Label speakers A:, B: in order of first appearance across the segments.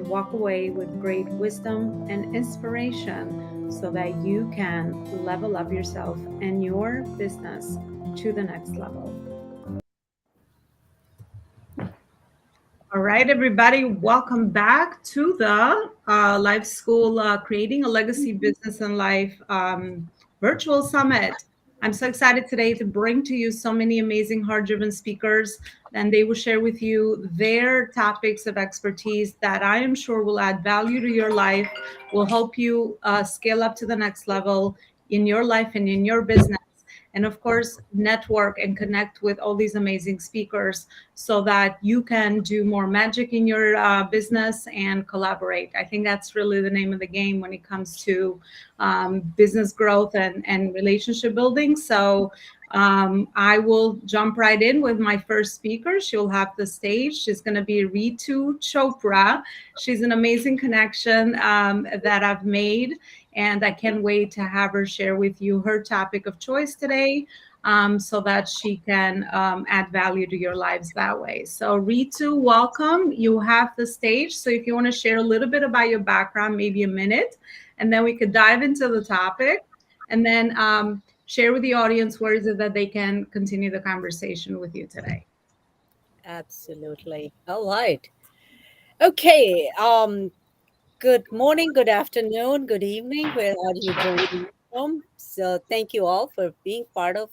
A: walk away with great wisdom and inspiration so that you can level up yourself and your business to the next level. All right, everybody, welcome back to the Life School Creating a Legacy Business and Life virtual summit. I'm so excited today to bring to you so many amazing heart-driven speakers, and they will share with you their topics of expertise that I am sure will add value to your life, will help you scale up to the next level in your life and in your business. And of course, network and connect with all these amazing speakers so that you can do more magic in your business and collaborate. I think that's really the name of the game when it comes to business growth and relationship building. So I will jump right in with my first speaker. She'll have the stage. She's going to be Ritu Chopra. She's an amazing connection that I've made, and I can't wait to have her share with you her topic of choice today, so that she can add value to your lives that way. So Ritu, welcome. You have the stage. So if you want to share a little bit about your background, maybe a minute, and then we could dive into the topic, and then share with the audience where is it that they can continue the conversation with you today.
B: Absolutely. All right. Okay. Good morning, good afternoon, good evening, where are you joining me from? So, thank you all for being part of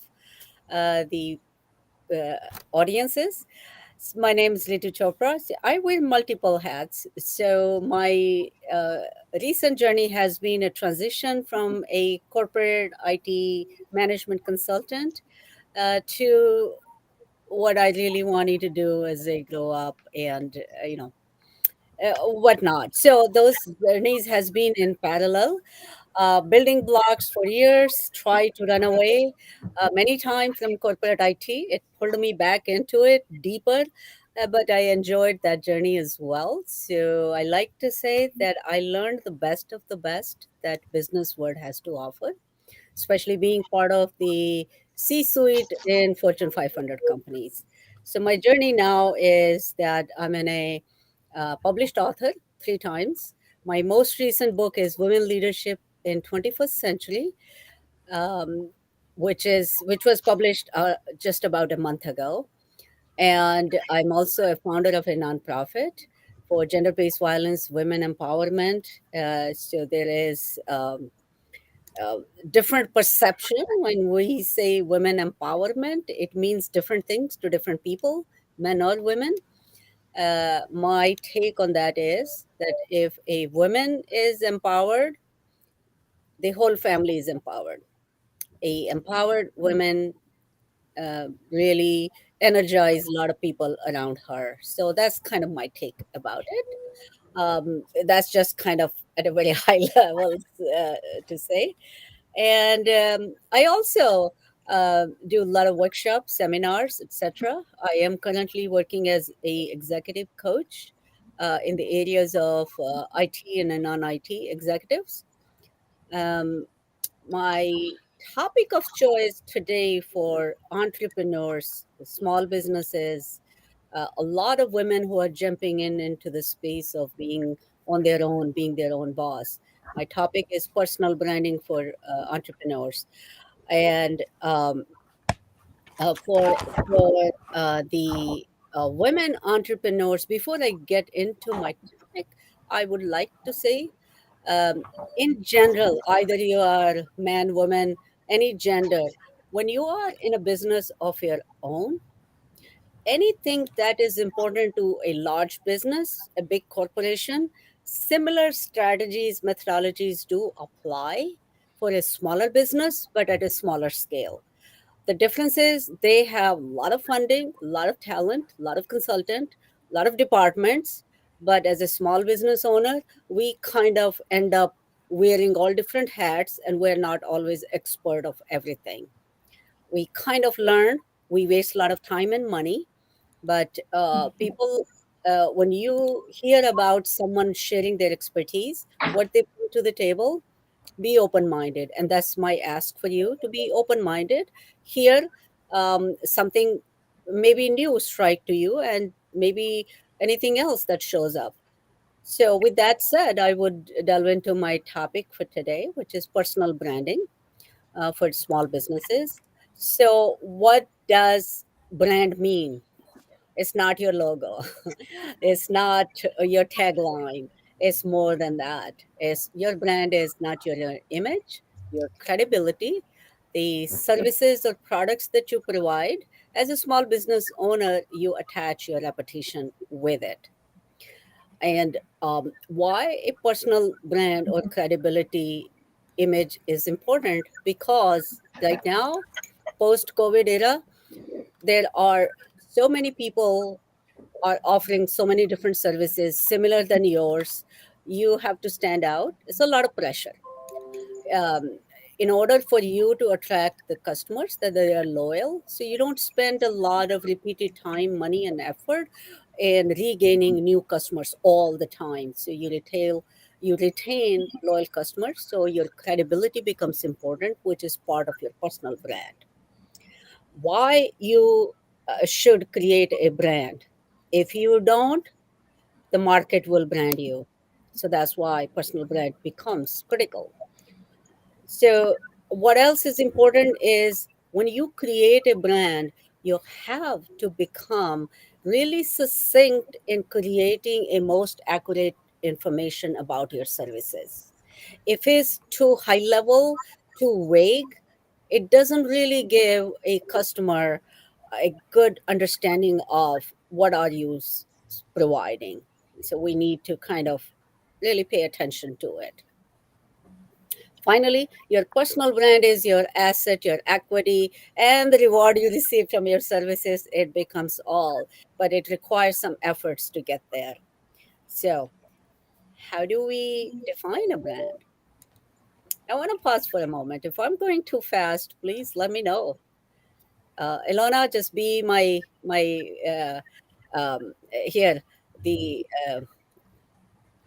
B: the uh, audiences. My name is Ritu Chopra. So I wear multiple hats. So, my recent journey has been a transition from a corporate IT management consultant to what I really wanted to do as I grow up and, whatnot. So those journeys has been in parallel, building blocks for years, try to run away many times from corporate IT. It pulled me back into it deeper, but I enjoyed that journey as well. So I like to say that I learned the best of the best that business world has to offer, especially being part of the C-suite in Fortune 500 companies. So my journey now is that I'm in a published author 3 times. My most recent book is Women Leadership in 21st Century, um, which was published just about a month ago. And I'm also a founder of a nonprofit for gender-based violence, women empowerment. So there is uh, different perception when we say women empowerment. It means different things to different people, men or women. My take on that is that if a woman is empowered, the whole family is empowered. A empowered woman really energize a lot of people around her. So that's kind of my take about it. That's just kind of at a very high level to say. And I also do a lot of workshops, seminars, etc. I am currently working as a executive coach in the areas of IT and non-IT executives. Um, my topic of choice today for entrepreneurs, small businesses, a lot of women who are jumping in into the space of being on their own, being their own boss. My topic is personal branding for entrepreneurs, and for the women entrepreneurs. Before I get into my topic, I would like to say, um, in general, either you are man, woman, any gender, when you are in a business of your own, anything that is important to a large business, a big corporation, similar strategies, methodologies do apply for a smaller business, but at a smaller scale. The difference is they have a lot of funding, a lot of talent, a lot of consultant, a lot of departments. But as a small business owner, we kind of end up wearing all different hats and we're not always expert of everything. We kind of learn, we waste a lot of time and money, but people, when you hear about someone sharing their expertise, what they bring to the table, be open minded. And that's my ask for you, to be open minded. Hear something maybe new strike to you, and maybe anything else that shows up. So, with that said, I would delve into my topic for today, which is personal branding for small businesses. So, what does brand mean? It's not your logo. It's not your tagline. It's more than that. It's your brand is not your image, your credibility, the services or products that you provide. As a small business owner, you attach your reputation with it. And why a personal brand or credibility image is important, because right now, post COVID era, there are so many people are offering so many different services similar than yours. You have to stand out. It's a lot of pressure. In order for you to attract the customers, that they are loyal, so you don't spend a lot of repeated time, money, and effort in regaining new customers all the time. So you retain loyal customers, so your credibility becomes important, which is part of your personal brand. Why you should create a brand? If you don't, the market will brand you. So that's why personal brand becomes critical. So, what else is important is when you create a brand, you have to become really succinct in creating a most accurate information about your services. If it's too high level, too vague, it doesn't really give a customer a good understanding of what are you providing. So we need to kind of really pay attention to it. Finally, your personal brand is your asset, your equity, and the reward you receive from your services. It becomes all, but it requires some efforts to get there. So, how do we define a brand? I want to pause for a moment. If I'm going too fast, please let me know. Elona, just be my here the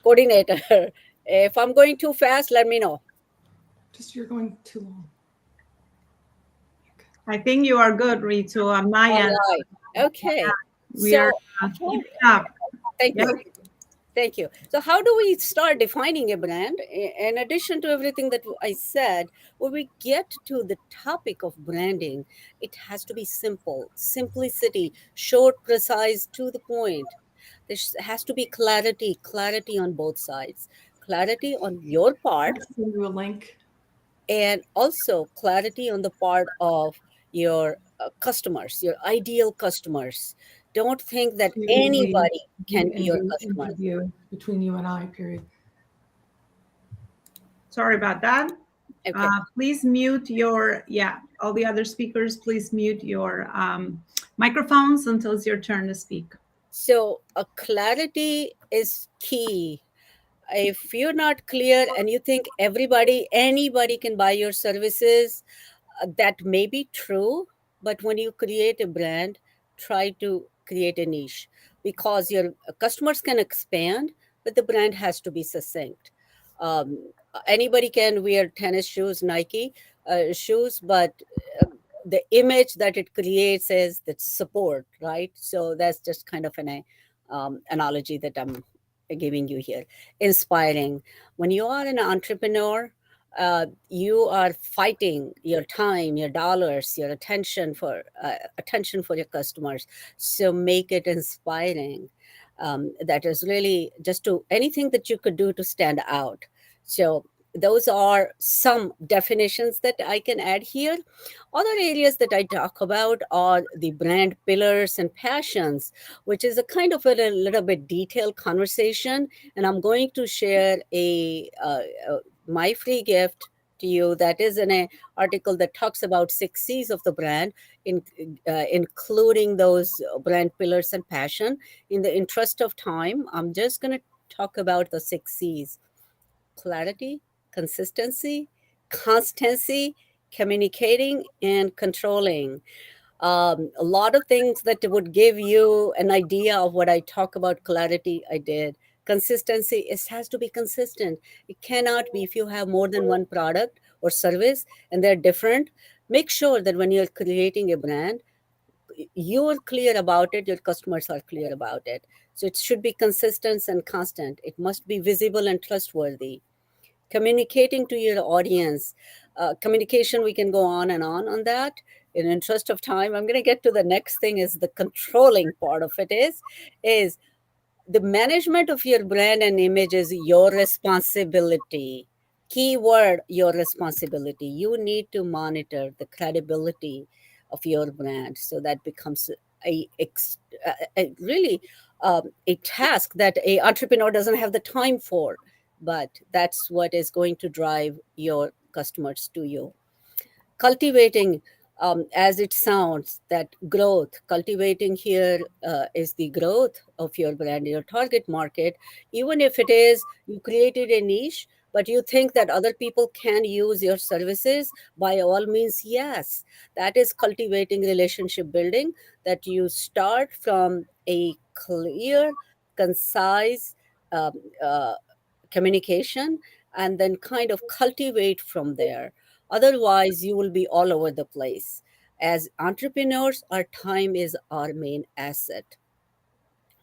B: coordinator. If I'm going too fast, let me know.
C: Just you're going too long.
A: I think you are good, Ritu, on my
B: All
A: end.
B: right. Okay.
A: We are
B: So, how,
A: keeping up.
B: thank
A: Yeah.
B: you. Thank you. So, how do we start defining a brand? In addition to everything that I said, when we get to the topic of branding, it has to be simple, simplicity, short, precise, to the point. Has to be clarity, clarity on both sides, clarity on your part,
C: I'll send you a link
B: and also clarity on the part of your customers, your ideal customers. Don't think that
C: to the
B: anybody can be your
C: the
B: customer.
C: interview between you and I. Period.
A: Sorry about that.
B: Okay.
A: Please mute your, yeah, all the other speakers, please mute your microphones until it's your turn to speak.
B: So, clarity is key. If you're not clear and you think anybody can buy your services, that may be true. But when you create a brand, try to create a niche, because your customers can expand, but the brand has to be succinct. Anybody can wear tennis shoes, Nike shoes, but uh, the image that it creates is that support, right? So that's just kind of an analogy that I'm giving you here. Inspiring. When you are an entrepreneur, you are fighting your time, your dollars, your attention for your customers. So make it inspiring. That is really just to anything that you could do to stand out. So those are some definitions that I can add here. Other areas that I talk about are the brand pillars and passions, which is a kind of a little bit detailed conversation. And I'm going to share my free gift to you that is in a article that talks about 6 C's of the brand, in, including those brand pillars and passion. In the interest of time, I'm just going to talk about the 6 C's: clarity, consistency, constancy, communicating, and controlling. A lot of things that would give you an idea of what I talk about. Clarity, I did. Consistency, it has to be consistent. It cannot be, if you have more than one product or service and they're different, make sure that when you're creating a brand, you're clear about it, your customers are clear about it. So it should be consistent and constant. It must be visible and trustworthy. Communicating to your audience. Communication, we can go on that. In interest of time, I'm going to get to the next thing is the controlling part of it is the management of your brand and image is your responsibility. Keyword, your responsibility. You need to monitor the credibility of your brand, so that becomes a really a task that a entrepreneur doesn't have the time for, but that's what is going to drive your customers to you. Cultivating, as it sounds, that growth, cultivating here is the growth of your brand, your target market. Even if it is you created a niche, but you think that other people can use your services, by all means, yes. That is cultivating relationship building, that you start from a clear, concise um, uh, communication, and then kind of cultivate from there. Otherwise, you will be all over the place. As entrepreneurs, our time is our main asset.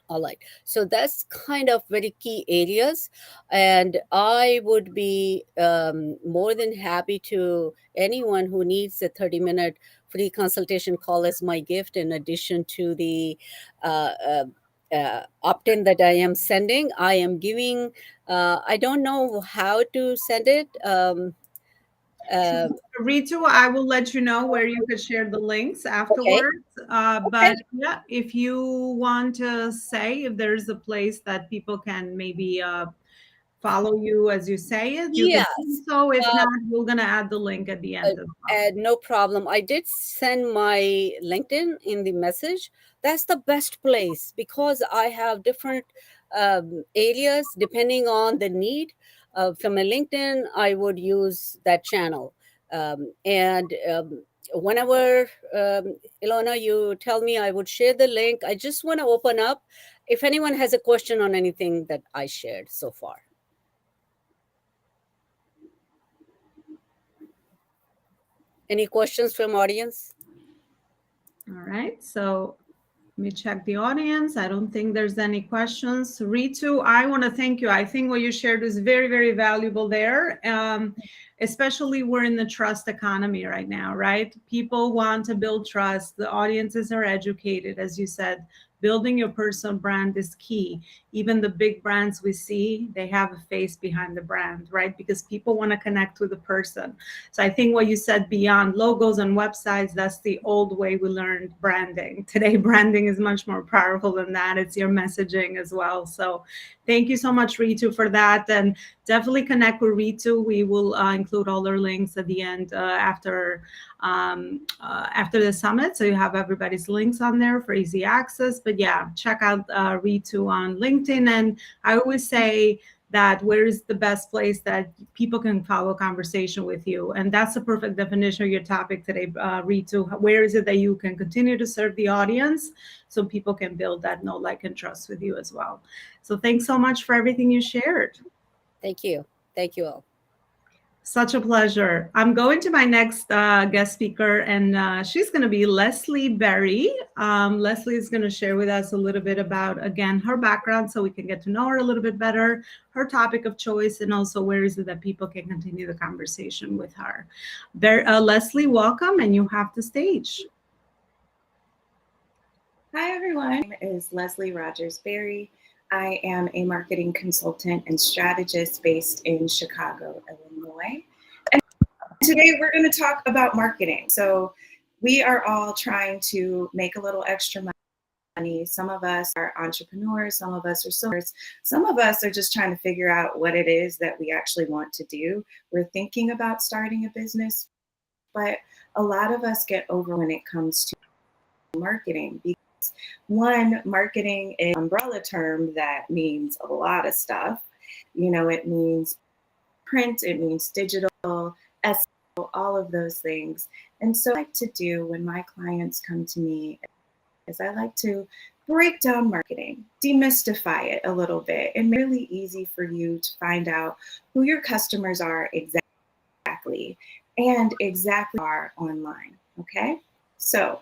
B: All right. So that's kind of very key areas. And I would be more than happy to anyone who needs a 30-minute free consultation call as my gift, in addition to the uh, uh, opt-in that I am sending. I am giving, I don't know how to send it. Uh,
A: Ritu, I will let you know where you could share the links
B: okay.
A: afterwards.
B: Okay.
A: But yeah, if you want to say if there's a place that people can maybe follow you as you say it, you can do
B: Yes.
A: so. If
B: Uh,
A: not, we're going to add the link at the end as well.
B: No problem. I did send my LinkedIn in the message. That's the best place because I have different areas depending on the need. From a LinkedIn, I would use that channel. And whenever, Elona, you tell me, I would share the link. I just want to open up if anyone has a question on anything that I shared so far. Any questions from audience?
A: All right. So let me check the audience. I don't think there's any questions. Ritu, I want to thank you. I think what you shared is very, very valuable there. Especially we're in the trust economy right now, right? People want to build trust. The audiences are educated, as you said. Building your personal brand is key. Even the big brands we see, they have a face behind the brand, right? Because people want to connect with the person. So I think what you said beyond logos and websites, that's the old way we learned branding. Today, branding is much more powerful than that. It's your messaging as well. So thank you so much, Ritu, for that. And definitely connect with Ritu. We will include all our links at the end after the summit. So you have everybody's links on there for easy access. But yeah, check out Ritu on LinkedIn. And I always say that where is the best place that people can follow conversation with you? And that's the perfect definition of your topic today, Ritu. Where is it that you can continue to serve the audience so people can build that know, like, and trust with you as well? So thanks so much for everything you shared.
B: Thank you. Thank you all.
A: Such a pleasure. I'm going to my next guest speaker, and she's going to be Leslie Berry. Leslie is going to share with us a little bit about, again, her background so we can get to know her a little bit better, her topic of choice, and also where is it that people can continue the conversation with her. Leslie, welcome, and you have the stage.
D: Hi, everyone. My name is Leslie Rogers Berry. I am a marketing consultant and strategist based in Chicago, Illinois. And today we're going to talk about marketing. So we are all trying to make a little extra money. Some of us are entrepreneurs, some of us are sellers, some of us are just trying to figure out what it is that we actually want to do. We're thinking about starting a business, but a lot of us get over when it comes to marketing. One, marketing is an umbrella term that means a lot of stuff. You know, it means print, it means digital, SEO, all of those things. And so what I like to do when my clients come to me is I like to break down marketing, demystify it a little bit, and make it really easy for you to find out who your customers are exactly and exactly are online. Okay? So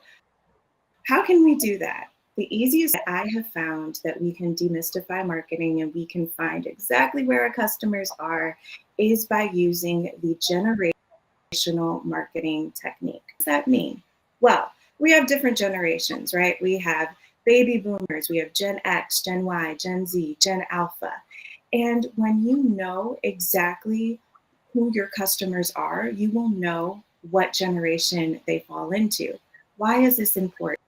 D: how can we do that? the easiest way I have found that we can demystify marketing and we can find exactly where our customers are is by using the generational marketing technique. What does that mean? Well, we have different generations, right? We have baby boomers, we have Gen X, Gen Y, Gen Z, Gen Alpha. And when you know exactly who your customers are, you will know what generation they fall into. Why is this important?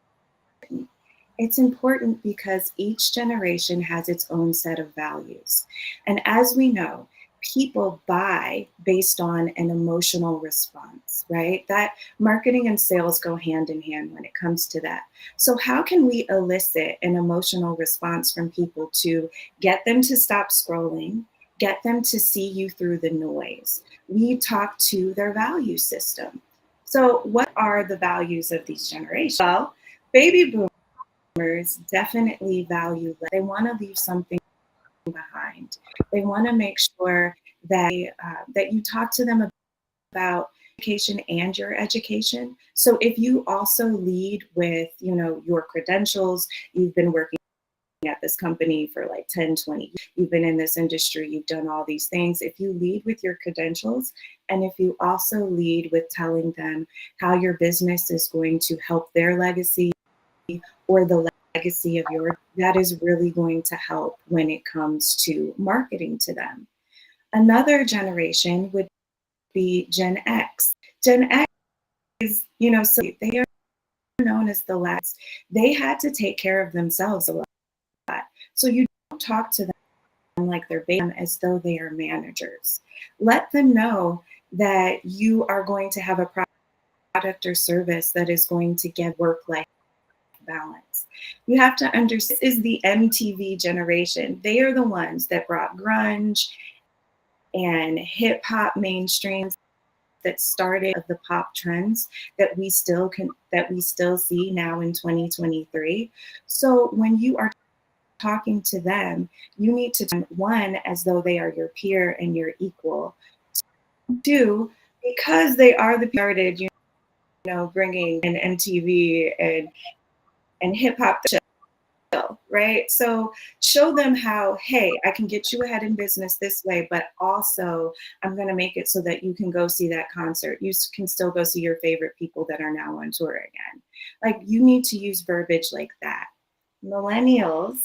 D: It's important because each generation has its own set of values. And as we know, people buy based on an emotional response, right? That marketing and sales go hand in hand when it comes to that. So, how can we elicit an emotional response from people to get them to stop scrolling, get them to see you through the noise? We talk to their value system. So, what are the values of these generations? Well, baby boomers definitely value. They want to leave something behind. They want to make sure that you talk to them about education and your education. So if you also lead with, your credentials, you've been working at this company for like 10, 20 years, you've been in this industry, you've done all these things. If you lead with your credentials, and if you also lead with telling them how your business is going to help their legacy or the legacy of yours, that is really going to help when it comes to marketing to them. Another generation would be Gen X. Gen X is, so they are known as the last. They had to take care of themselves a lot. So you don't talk to them like they're as though they are managers. Let them know that you are going to have a product or service that is going to get work-life balance. You have to understand, this is the MTV generation. They are the ones that brought grunge and hip hop mainstream, that started the pop trends that we still see now in 2023. So when you are talking to them, you need to one, as though they are your peer and your equal. Two, because they are the started, bringing in MTV and hip hop, right? So show them how, hey, I can get you ahead in business this way, but also I'm going to make it so that you can go see that concert. You can still go see your favorite people that are now on tour again. Like, you need to use verbiage like that. Millennials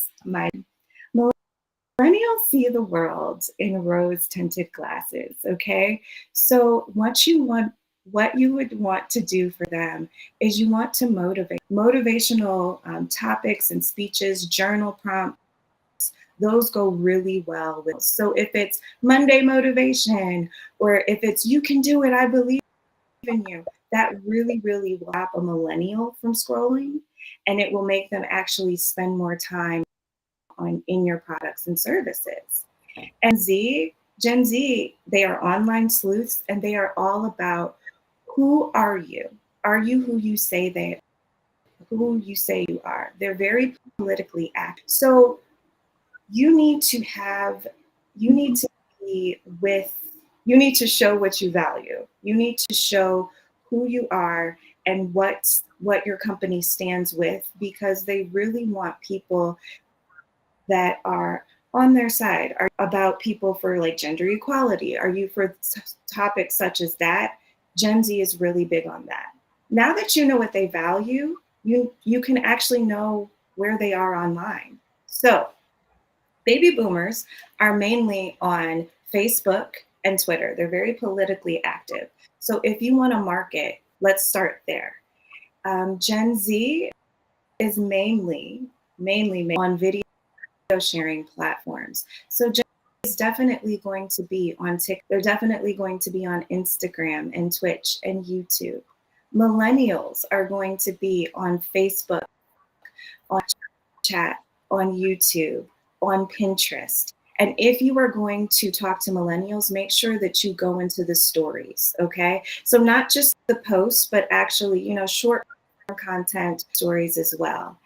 D: see the world in rose-tinted glasses, okay? So what you would want to do for them is you want to motivate. Motivational topics and speeches, journal prompts, those go really well with. So if it's Monday motivation, or if it's you can do it, I believe in you, that really, really will stop a millennial from scrolling, and it will make them actually spend more time in your products and services. And Gen Z, they are online sleuths, and they are all about, who are you? Are you who you say you are? They're very politically active. So you need to show what you value. You need to show who you are and what your company stands with, because they really want people that are on their side. Are about people for like gender equality? Are you for topics such as that? Gen Z is really big on that. Now that you know what they value, you can actually know where they are online. So baby boomers are mainly on Facebook and Twitter. They're very politically active. So if you want to market, let's start there. Gen Z is mainly on video sharing platforms. So Gen Z is definitely going to be on TikTok. They're definitely going to be on Instagram and Twitch and YouTube. Millennials are going to be on Facebook, on chat, on YouTube, on Pinterest. And if you are going to talk to millennials, make sure that you go into the stories, okay? So not just the posts, but actually, short content stories as well.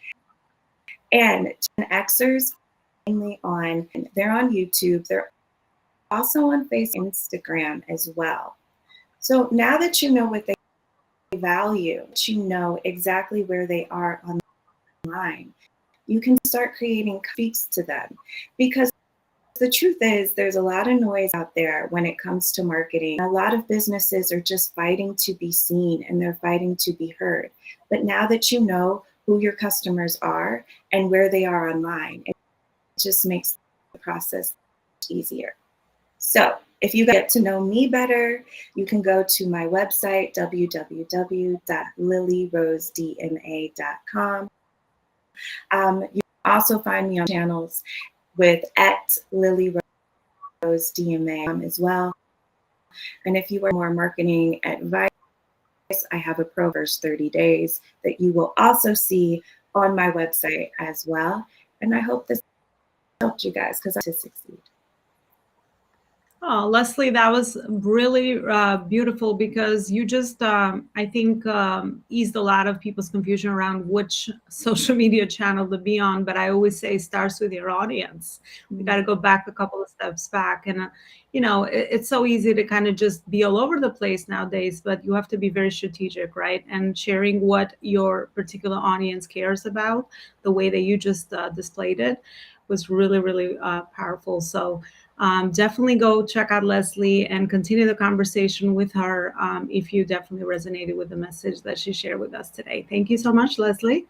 D: And Gen Xers, they're on YouTube. They're also on Facebook, Instagram as well. So now that you know what they value, you know exactly where they are online, you can start creating tweaks to them. Because the truth is, there's a lot of noise out there when it comes to marketing. A lot of businesses are just fighting to be seen and they're fighting to be heard. But now that you know who your customers are and where they are online, it just makes the process easier. So if you get to know me better, you can go to my website, www.lilyrosedma.com. You can also find me on channels with @LilyRoseDMA as well. And if you want more marketing advice, I have a pro first 30 days that you will also see on my website as well. And I hope this helped you guys because I want to succeed.
A: Oh, Leslie, that was really beautiful because you just, I think, eased a lot of people's confusion around which social media channel to be on. But I always say it starts with your audience. We got to go back a couple of steps back. And, it's so easy to kind of just be all over the place nowadays, but you have to be very strategic, right? And sharing what your particular audience cares about, the way that you just displayed it was really, really powerful. So, definitely go check out Leslie and continue the conversation with her if you definitely resonated with the message that she shared with us today. Thank you so much, Leslie.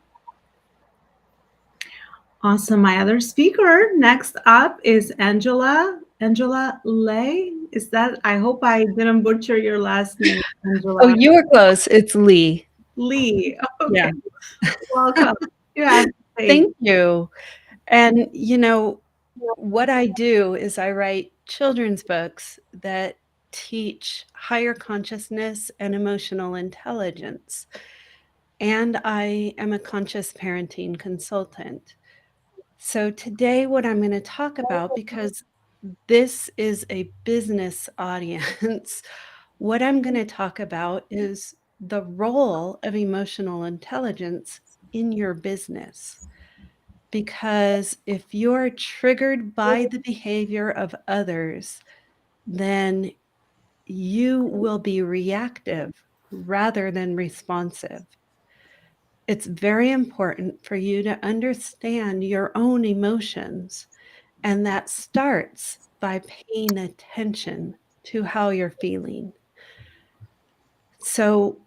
A: Awesome. My other speaker next up is Angela. Angela Lay. Is that? I hope I didn't butcher your last name, Angela.
E: Oh, you were close. It's Lee.
A: Lee. Okay.
E: Yeah.
A: Welcome. You have to say.
E: Thank you. And what I do is I write children's books that teach higher consciousness and emotional intelligence. And I am a conscious parenting consultant. So today, what I'm going to talk about, because this is a business audience, what I'm going to talk about is the role of emotional intelligence in your business. Because if you're triggered by the behavior of others, then you will be reactive rather than responsive. It's very important for you to understand your own emotions, and that starts by paying attention to how you're feeling. So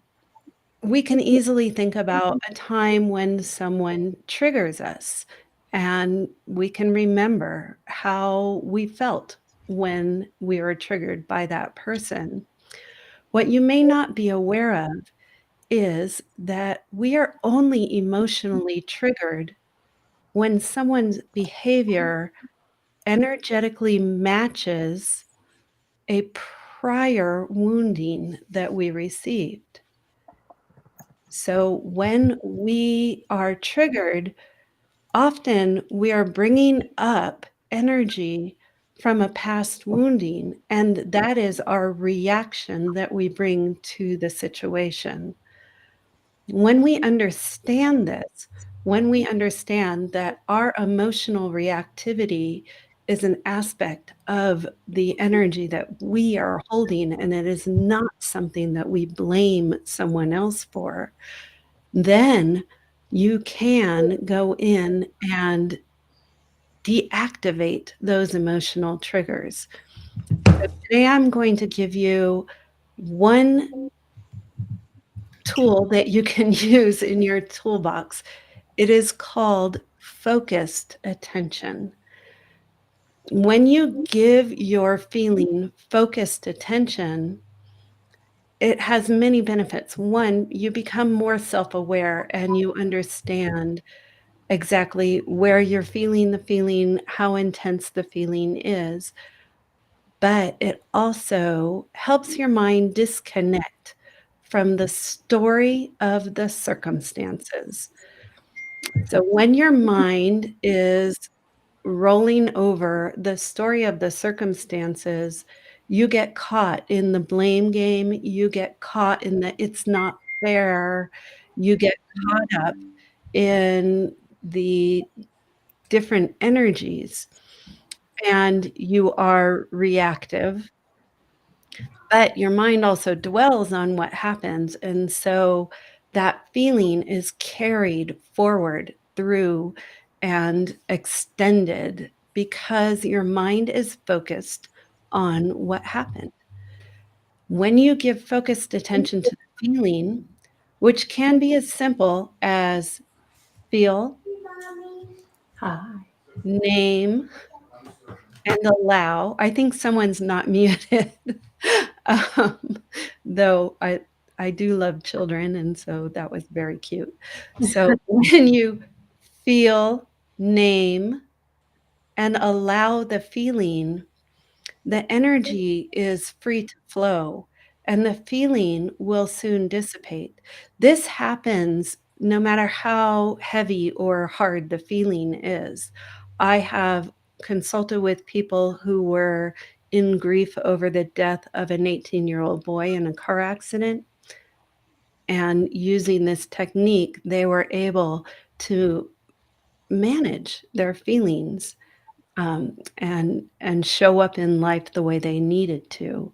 E: we can easily think about a time when someone triggers us, and we can remember how we felt when we were triggered by that person. What you may not be aware of is that we are only emotionally triggered when someone's behavior energetically matches a prior wounding that we received. So when we are triggered, often we are bringing up energy from a past wounding, and that is our reaction that we bring to the situation. When we understand this, when we understand that our emotional reactivity is an aspect of the energy that we are holding, and it is not something that we blame someone else for, then you can go in and deactivate those emotional triggers. So today I'm going to give you one tool that you can use in your toolbox. It is called focused attention. When you give your feeling focused attention, it has many benefits. One, you become more self-aware and you understand exactly where you're feeling the feeling, how intense the feeling is. But it also helps your mind disconnect from the story of the circumstances. So when your mind is rolling over the story of the circumstances, you get caught in the blame game, you get caught in the it's not fair, you get caught up in the different energies, and you are reactive. But your mind also dwells on what happens, and so that feeling is carried forward through, and extended because your mind is focused on what happened. When you give focused attention to the feeling, which can be as simple as feel,
C: Hi.
E: name, and allow. I think someone's not muted. um, though I do love children, and so that was very cute. So when you feel, name, and allow the feeling, the energy is free to flow and the feeling will soon dissipate. This happens no matter how heavy or hard the feeling is. I have consulted with people who were in grief over the death of an 18-year-old boy in a car accident. And using this technique, they were able to manage their feelings and show up in life the way they needed to.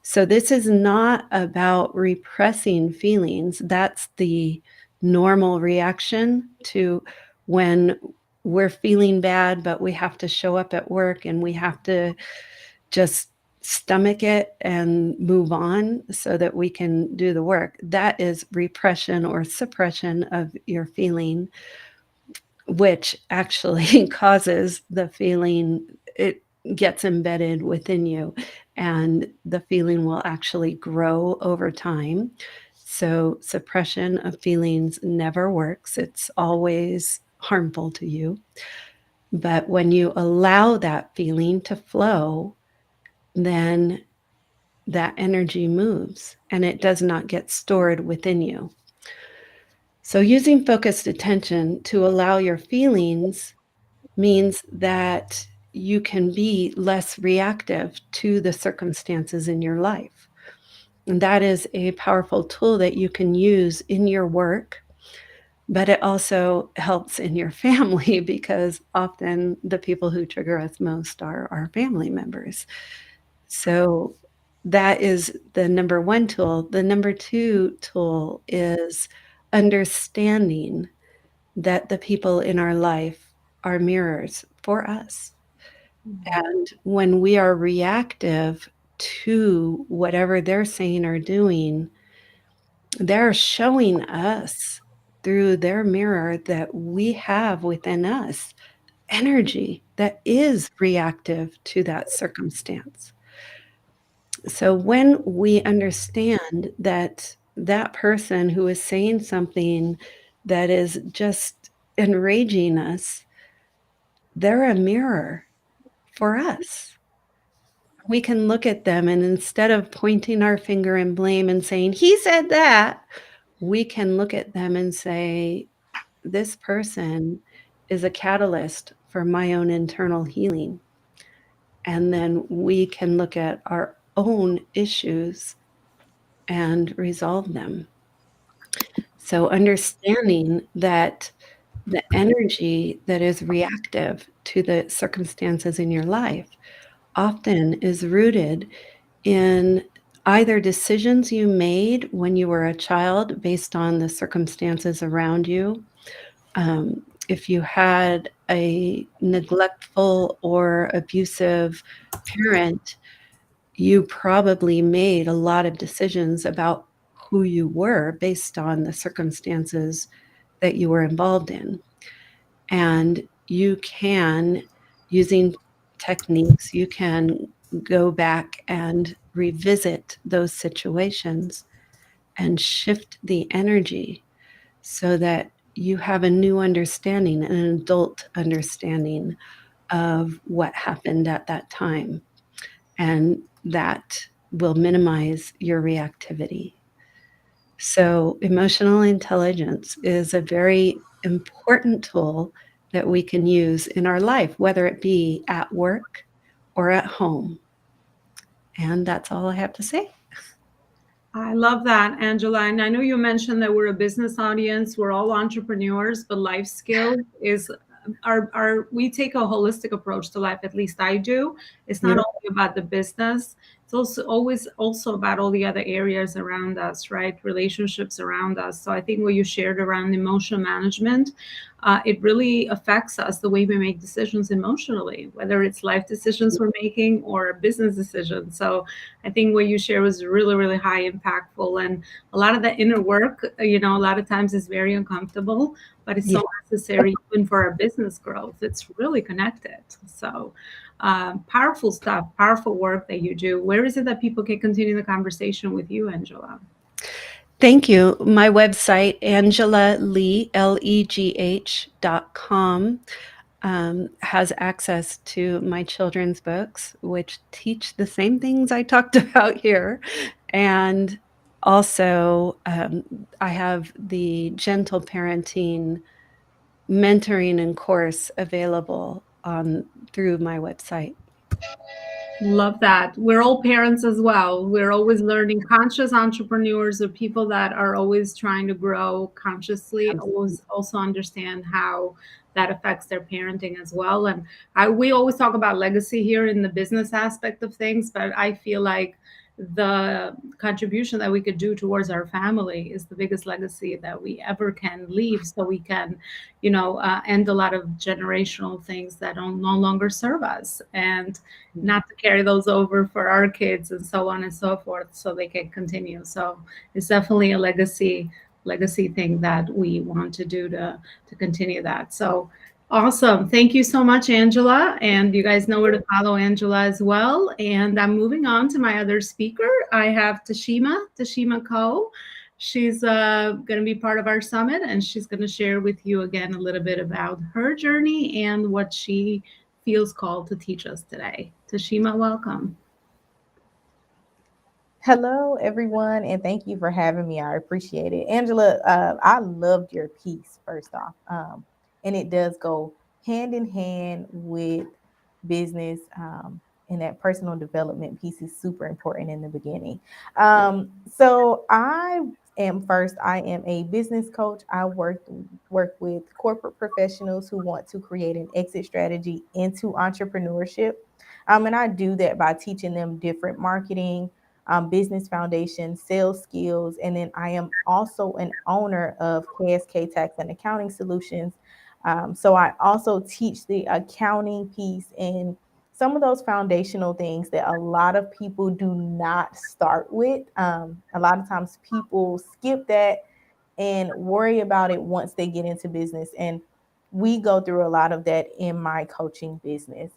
E: So this is not about repressing feelings. That's the normal reaction to when we're feeling bad, but we have to show up at work and we have to just stomach it and move on so that we can do the work. That is repression or suppression of your feeling, which actually causes the feeling, it gets embedded within you, and the feeling will actually grow over time. So suppression of feelings never works. It's always harmful to you. But when you allow that feeling to flow, then that energy moves and it does not get stored within you. So using focused attention to allow your feelings means that you can be less reactive to the circumstances in your life. And that is a powerful tool that you can use in your work, but it also helps in your family because often the people who trigger us most are our family members. So that is the number one tool. The number two tool is understanding that the people in our life are mirrors for us. And when we are reactive to whatever they're saying or doing, they're showing us through their mirror that we have within us energy that is reactive to that circumstance. So when we understand that that person who is saying something that is just enraging us, they're a mirror for us. We can look at them and instead of pointing our finger and blame and saying, he said that, we can look at them and say, this person is a catalyst for my own internal healing. And then we can look at our own issues and resolve them. So understanding that the energy that is reactive to the circumstances in your life often is rooted in either decisions you made when you were a child based on the circumstances around you. If you had a neglectful or abusive parent, you probably made a lot of decisions about who you were based on the circumstances that you were involved in. And you can, using techniques, you can go back and revisit those situations and shift the energy so that you have a new understanding, an adult understanding of what happened at that time. And that will minimize your reactivity. So emotional intelligence is a very important tool that we can use in our life, whether it be at work or at home. And that's all I have to say.
A: I love that, Angela. And I know you mentioned that we're a business audience. We're all entrepreneurs, but life skills is we take a holistic approach to life. At least I do. It's not
E: Yeah.
A: only about the business. it's also always also about all the other areas around us, right? Relationships around us. So I think what you shared around emotional management, it really affects us the way we make decisions emotionally, whether it's life decisions we're making or business decisions. So I think what you share was really, really high impactful. And a lot of the inner work, a lot of times is very uncomfortable, but it's
E: Yeah.
A: so necessary even for our business growth. It's really connected. So powerful stuff, powerful work that you do. Where is it that people can continue the conversation with you, Angela?
E: Thank you. My website, AngelaLegh.com, has access to my children's books, which teach the same things I talked about here. And also, I have the Gentle Parenting mentoring and course available through my website.
A: Love that. We're all parents as well. We're always learning. Conscious entrepreneurs are people that are always trying to grow consciously, always also understand how that affects their parenting as well. And we always talk about legacy here in the business aspect of things, but I feel like the contribution that we could do towards our family is the biggest legacy that we ever can leave, so we can end a lot of generational things that don't no longer serve us, and not to carry those over for our kids and so on and so forth, so they can continue. So it's definitely a legacy thing that we want to do to continue that. So awesome. Thank you so much, Angela. And you guys know where to follow Angela as well. And I'm moving on to my other speaker. I have Tashima Ko. She's going to be part of our summit, and she's going to share with you again a little bit about her journey and what she feels called to teach us today. Tashima, welcome.
C: Hello, everyone, and thank you for having me. I appreciate it. Angela, I loved your piece, first off. And it does go hand in hand with business. And that personal development piece is super important in the beginning. So I am a business coach. I work with corporate professionals who want to create an exit strategy into entrepreneurship. And I do that by teaching them different marketing, business foundation, sales skills, and then I am also an owner of KSK Tax and Accounting Solutions. So I also teach the accounting piece and some of those foundational things that a lot of people do not start with. A lot of times people skip that and worry about it once they get into business. And we go through a lot of that in my coaching business.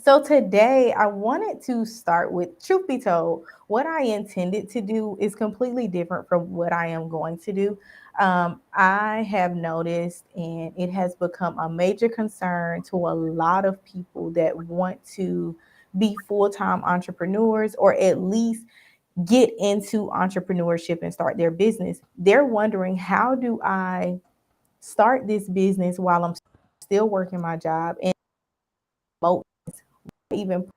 C: So today I wanted to start with, truth be told, what I intended to do is completely different from what I am going to do. I have noticed, and it has become a major concern to a lot of people that want to be full-time entrepreneurs or at least get into entrepreneurship and start their business. They're wondering, how do I start this business while I'm still working my job and even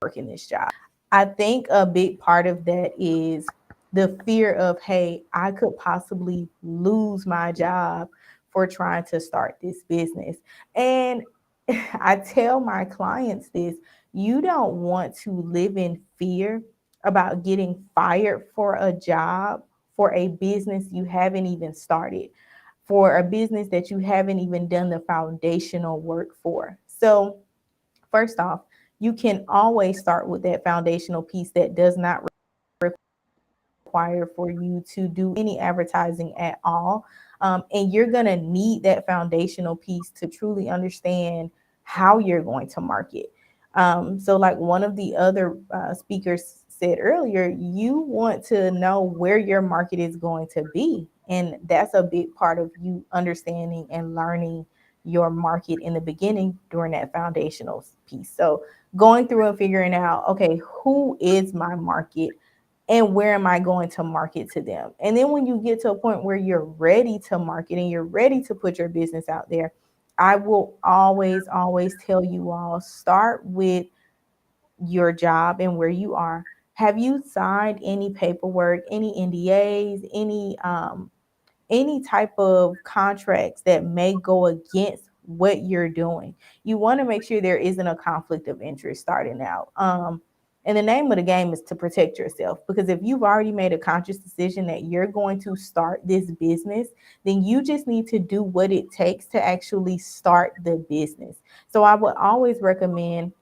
C: working this job? I think a big part of that is the fear of, hey, I could possibly lose my job for trying to start this business. And I tell my clients this: you don't want to live in fear about getting fired for a job, for a business you haven't even started, for a business that you haven't even done the foundational work for. So first off, you can always start with that foundational piece that does not require for you to do any advertising at all. And you're going to need that foundational piece to truly understand how you're going to market. So like one of the other speakers said earlier, you want to know where your market is going to be. And that's a big part of you understanding and learning your market in the beginning during that foundational piece. So going through and figuring out, okay, who is my market and where am I going to market to them? And then when you get to a point where you're ready to market and you're ready to put your business out there, I will always, always tell you all, start with your job and where you are. Have you signed any paperwork, any NDAs, any type of contracts that may go against what you're doing? You want to make sure there isn't a conflict of interest starting out. And the name of the game is to protect yourself, because if you've already made a conscious decision that you're going to start this business, then you just need to do what it takes to actually start the business. So I would always recommend,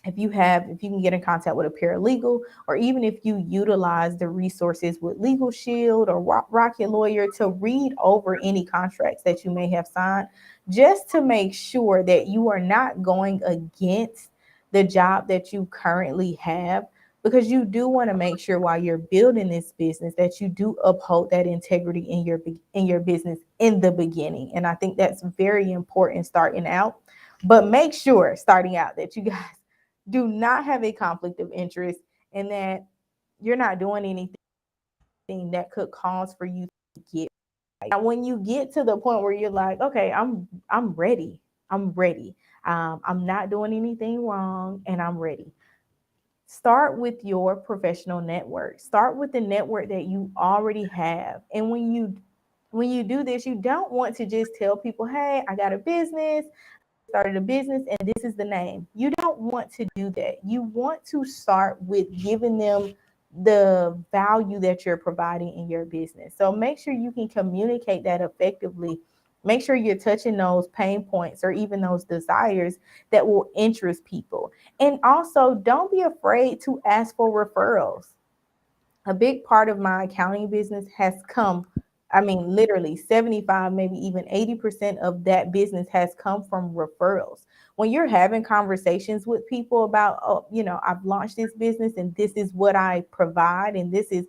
C: if you can get in contact with a paralegal, or even if you utilize the resources with Legal Shield or Rocket Lawyer, to read over any contracts that you may have signed, just to make sure that you are not going against the job that you currently have, because you do want to make sure while you're building this business that you do uphold that integrity in your business in the beginning. And I think that's very important starting out. But make sure starting out that you guys do not have a conflict of interest, and that you're not doing anything that could cause for you to get. Now, when you get to the point where you're like, okay, I'm ready. I'm ready. I'm not doing anything wrong, and I'm ready. Start with your professional network. Start with the network that you already have. And when you do this, you don't want to just tell people, hey, I got a business, started a business, and this is the name. You don't want to do that. You want to start with giving them the value that you're providing in your business. So make sure you can communicate that effectively. Make sure you're touching those pain points or even those desires that will interest people. And also, don't be afraid to ask for referrals. A big part of my accounting business has come, I mean, literally 75, maybe even 80% of that business has come from referrals. When you're having conversations with people about, oh, I've launched this business and this is what I provide, and this is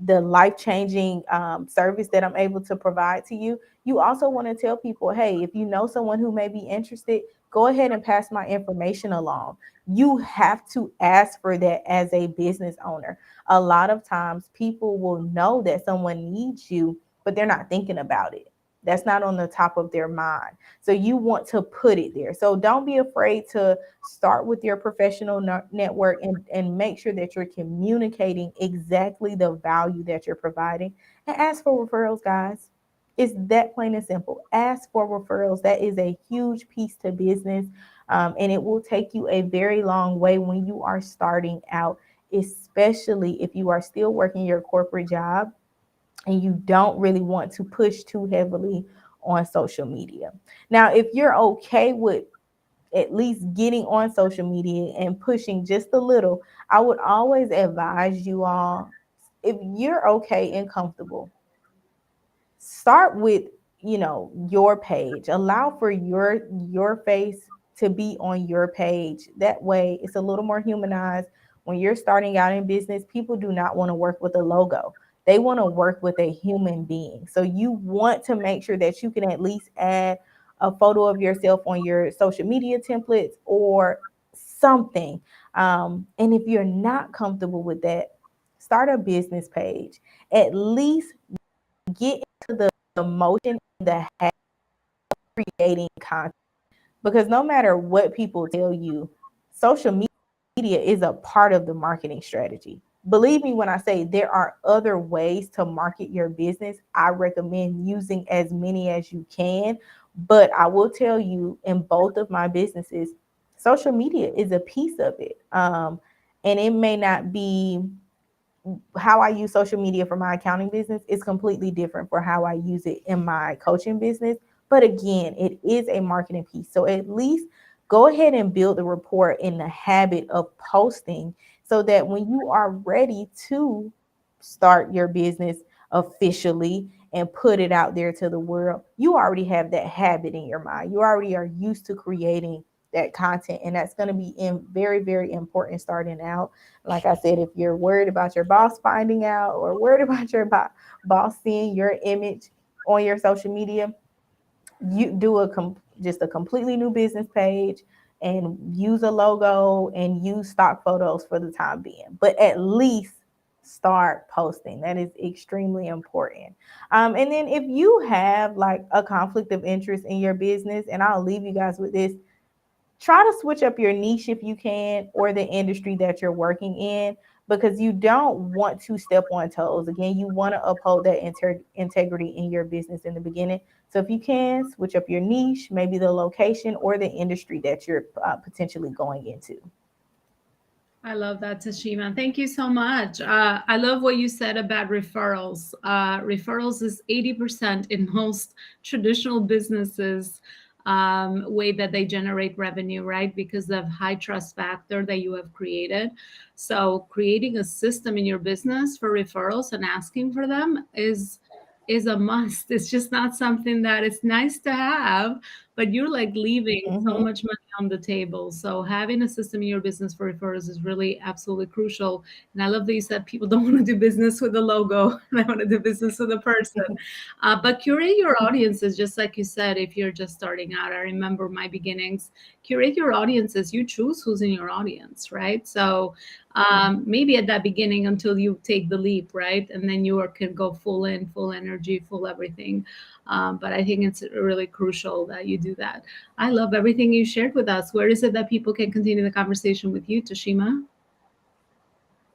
C: the life-changing service that I'm able to provide to you. You also want to tell people, hey, if you know someone who may be interested, go ahead and pass my information along. You have to ask for that as a business owner. A lot of times people will know that someone needs you, but they're not thinking about it. That's not on the top of their mind. So you want to put it there. So don't be afraid to start with your professional network, and make sure that you're communicating exactly the value that you're providing, and ask for referrals, guys. It's that plain and simple. Ask for referrals. That is a huge piece to business. And it will take you a very long way when you are starting out, especially if you are still working your corporate job and you don't really want to push too heavily on social media. Now, if you're okay with at least getting on social media and pushing just a little, I would always advise you all, if you're okay and comfortable, start with your page. Allow for your face to be on your page. That way it's a little more humanized. When you're starting out in business, people do not want to work with a logo. They want to work with a human being. So you want to make sure that you can at least add a photo of yourself on your social media templates or something. And if you're not comfortable with that, start a business page. At least get into the motion, the habit of creating content. Because no matter what people tell you, social media is a part of the marketing strategy. Believe me when I say there are other ways to market your business. I recommend using as many as you can. But I will tell you, in both of my businesses, social media is a piece of it. And it may not be how I use social media for my accounting business is completely different for how I use it in my coaching business. But again, it is a marketing piece. So at least go ahead and build the rapport in the habit of posting, so that when you are ready to start your business officially and put it out there to the world, you already have that habit in your mind. You already are used to creating that content. And that's going to be very, very important starting out. Like I said, if you're worried about your boss finding out, or worried about your boss seeing your image on your social media, you do just a completely new business page and use a logo and use stock photos for the time being. But at least start posting. That is extremely important. And then if you have like a conflict of interest in your business, and I'll leave you guys with this, try to switch up your niche if you can, or the industry that you're working in, because you don't want to step on toes. Again, you want to uphold that integrity in your business in the beginning. So if you can, switch up your niche, maybe the location or the industry that you're potentially going into.
A: I love that, Tashima. Thank you so much. I love what you said about referrals. Referrals is 80% in most traditional businesses, way that they generate revenue, right? Because of high trust factor that you have created. So creating a system in your business for referrals and asking for them is a must. It's just not something that it's nice to have, but you're like leaving so
C: Mhm.
A: much money on the table. So having a system in your business for referrals is really absolutely crucial. And I love that you said people don't want to do business with a logo. They want to do business with a person. But curate your audiences, just like you said, if you're just starting out. I remember my beginnings. Curate your audiences. You choose who's in your audience, right? So maybe at that beginning until you take the leap, right? And then you can go full in, full energy, full everything. But I think it's really crucial that you do that. I love everything you shared with us. Where is it that people can continue the conversation with you, Tashima?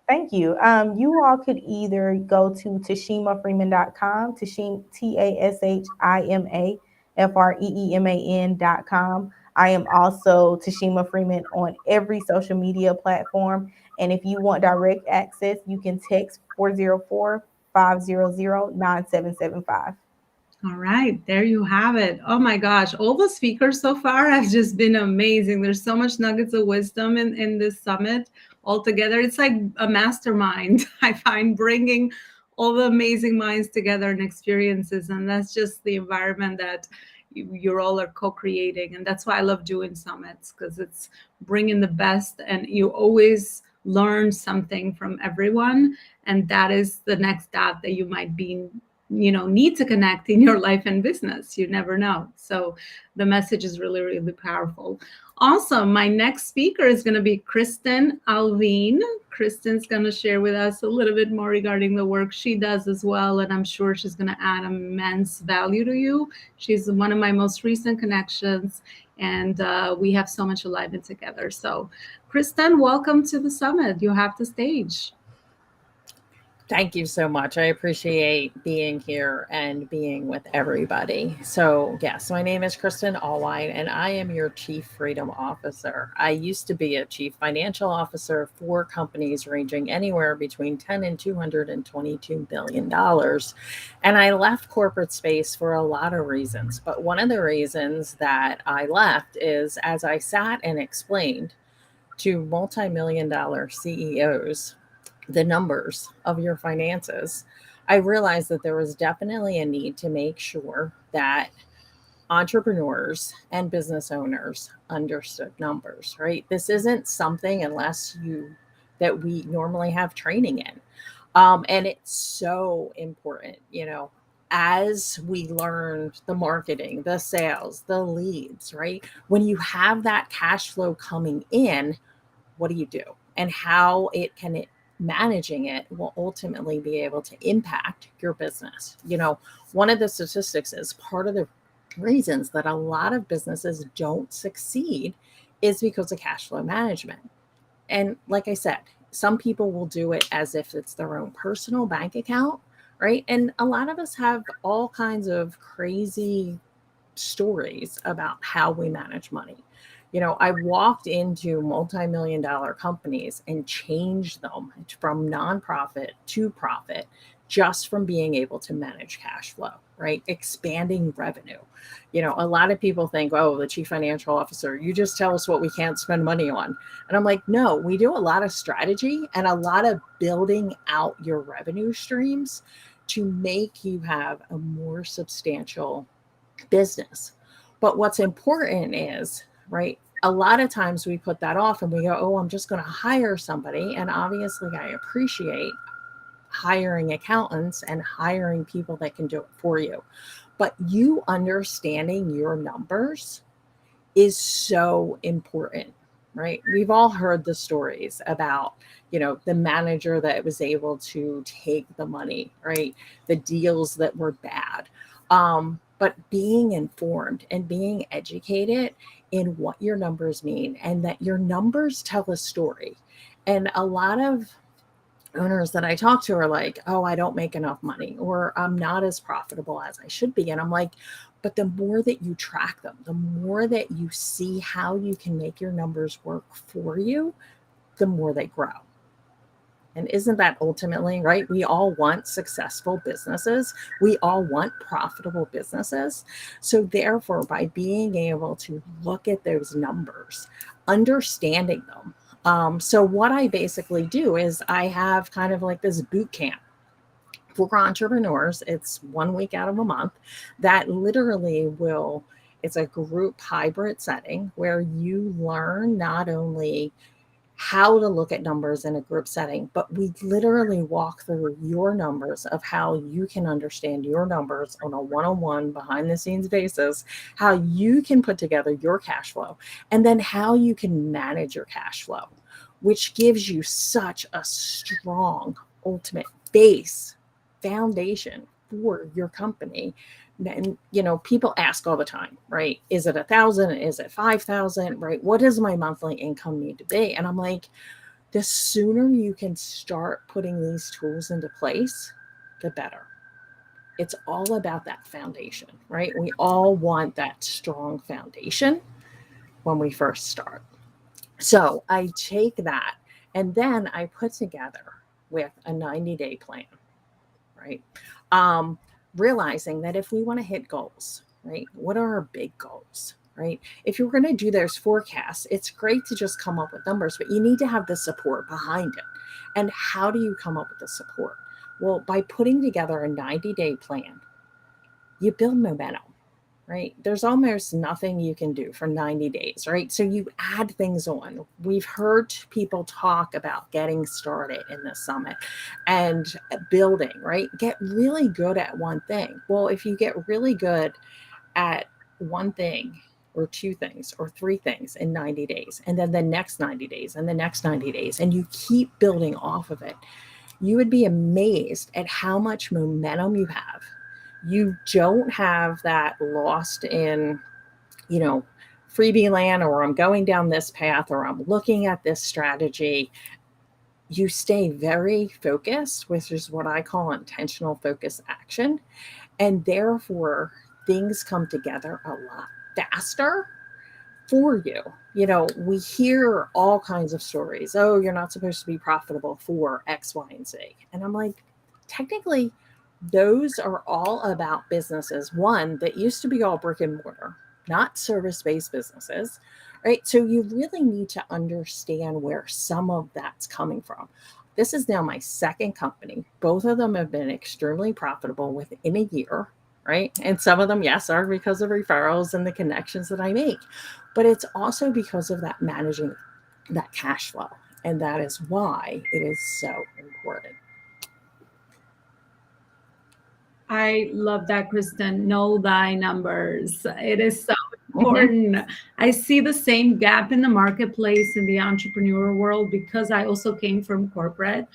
C: Thank you. You all could either go to tashimafreeman.com, TASHIMAFREEMAN.com. I am also Tashima Freeman on every social media platform. And if you want direct access, you can text 404-500-9775.
A: All right, there you have it. Oh my gosh, all the speakers so far have just been amazing. There's so much nuggets of wisdom in this summit altogether. It's like a mastermind, I find, bringing all the amazing minds together and experiences. And that's just the environment that you're all are co-creating. And that's why I love doing summits, because it's bringing the best and you always learn something from everyone. And that is the next dot that you might be need to connect in your life and business. You never know. So the message is really, really powerful. Awesome. My next speaker is going to be Kristen Alvin. Kristen's going to share with us a little bit more regarding the work she does as well, and I'm sure she's going to add immense value to you. She's one of my most recent connections, and we have so much alignment together. So Kristen, welcome to the summit. You have the stage.
F: Thank you so much. I appreciate being here and being with everybody. So, yes, my name is Kristen Allwine, and I am your Chief Freedom Officer. I used to be a Chief Financial Officer for companies ranging anywhere between $10 and $222 billion. And I left corporate space for a lot of reasons. But one of the reasons that I left is as I sat and explained to multi-million dollar CEOs the numbers of your finances, I realized that there was definitely a need to make sure that entrepreneurs and business owners understood numbers, right? This isn't something that we normally have training in. And it's so important, as we learn the marketing, the sales, the leads, right? When you have that cash flow coming in, what do you do? And how managing it will ultimately be able to impact your business. One of the statistics is part of the reasons that a lot of businesses don't succeed is because of cash flow management. And like I said, some people will do it as if it's their own personal bank account, right? And a lot of us have all kinds of crazy stories about how we manage money. I walked into multi-million dollar companies and changed them from nonprofit to profit just from being able to manage cash flow, right? Expanding revenue. A lot of people think, oh, the chief financial officer, you just tell us what we can't spend money on. And I'm like, no, we do a lot of strategy and a lot of building out your revenue streams to make you have a more substantial business. But what's important is, right, a lot of times we put that off and we go, oh, I'm just going to hire somebody. And obviously I appreciate hiring accountants and hiring people that can do it for you. But you understanding your numbers is so important, right? We've all heard the stories about, the manager that was able to take the money, right? The deals that were bad. But being informed and being educated in what your numbers mean and that your numbers tell a story. And a lot of owners that I talk to are like, oh, I don't make enough money or I'm not as profitable as I should be. And I'm like, but the more that you track them, the more that you see how you can make your numbers work for you, the more they grow. And isn't that ultimately, right? We all want successful businesses. We all want profitable businesses. So therefore, by being able to look at those numbers, understanding them. So what I basically do is I have kind of like this boot camp for entrepreneurs. It's 1 week out of a month that literally it's a group hybrid setting where you learn not only how to look at numbers in a group setting, but we literally walk through your numbers of how you can understand your numbers on a one-on-one behind the scenes basis, how you can put together your cash flow, and then how you can manage your cash flow, which gives you such a strong ultimate base foundation for your company. And people ask all the time, right? Is it 1,000? Is it 5,000? Right? What does my monthly income need to be? And I'm like, the sooner you can start putting these tools into place, the better. It's all about that foundation, right? We all want that strong foundation when we first start. So I take that and then I put together with a 90-day plan, right? Realizing that if we want to hit goals, right? What are our big goals, right? If you're going to do those forecasts, it's great to just come up with numbers, but you need to have the support behind it. And how do you come up with the support? Well, by putting together a 90-day plan, you build momentum, right? There's almost nothing you can do for 90 days, right? So you add things on. We've heard people talk about getting started in the summit and building, right? Get really good at one thing. Well, if you get really good at one thing or two things or three things in 90 days, and then the next 90 days and the next 90 days, and you keep building off of it, you would be amazed at how much momentum you have. You don't have that lost in, freebie land, or I'm going down this path, or I'm looking at this strategy. You stay very focused, which is what I call intentional focus action. And therefore, things come together a lot faster for you. We hear all kinds of stories. Oh, you're not supposed to be profitable for X, Y, and Z. And I'm like, technically, those are all about businesses, one, that used to be all brick and mortar, not service-based businesses, right? So you really need to understand where some of that's coming from. This is now my second company. Both of them have been extremely profitable within a year, right? And some of them, yes, are because of referrals and the connections that I make. But it's also because of that managing that cash flow. And that is why it is so important.
A: I love that, Kristen. Know thy numbers. It is so important. I see the same gap in the marketplace in the entrepreneur world because I also came from corporate.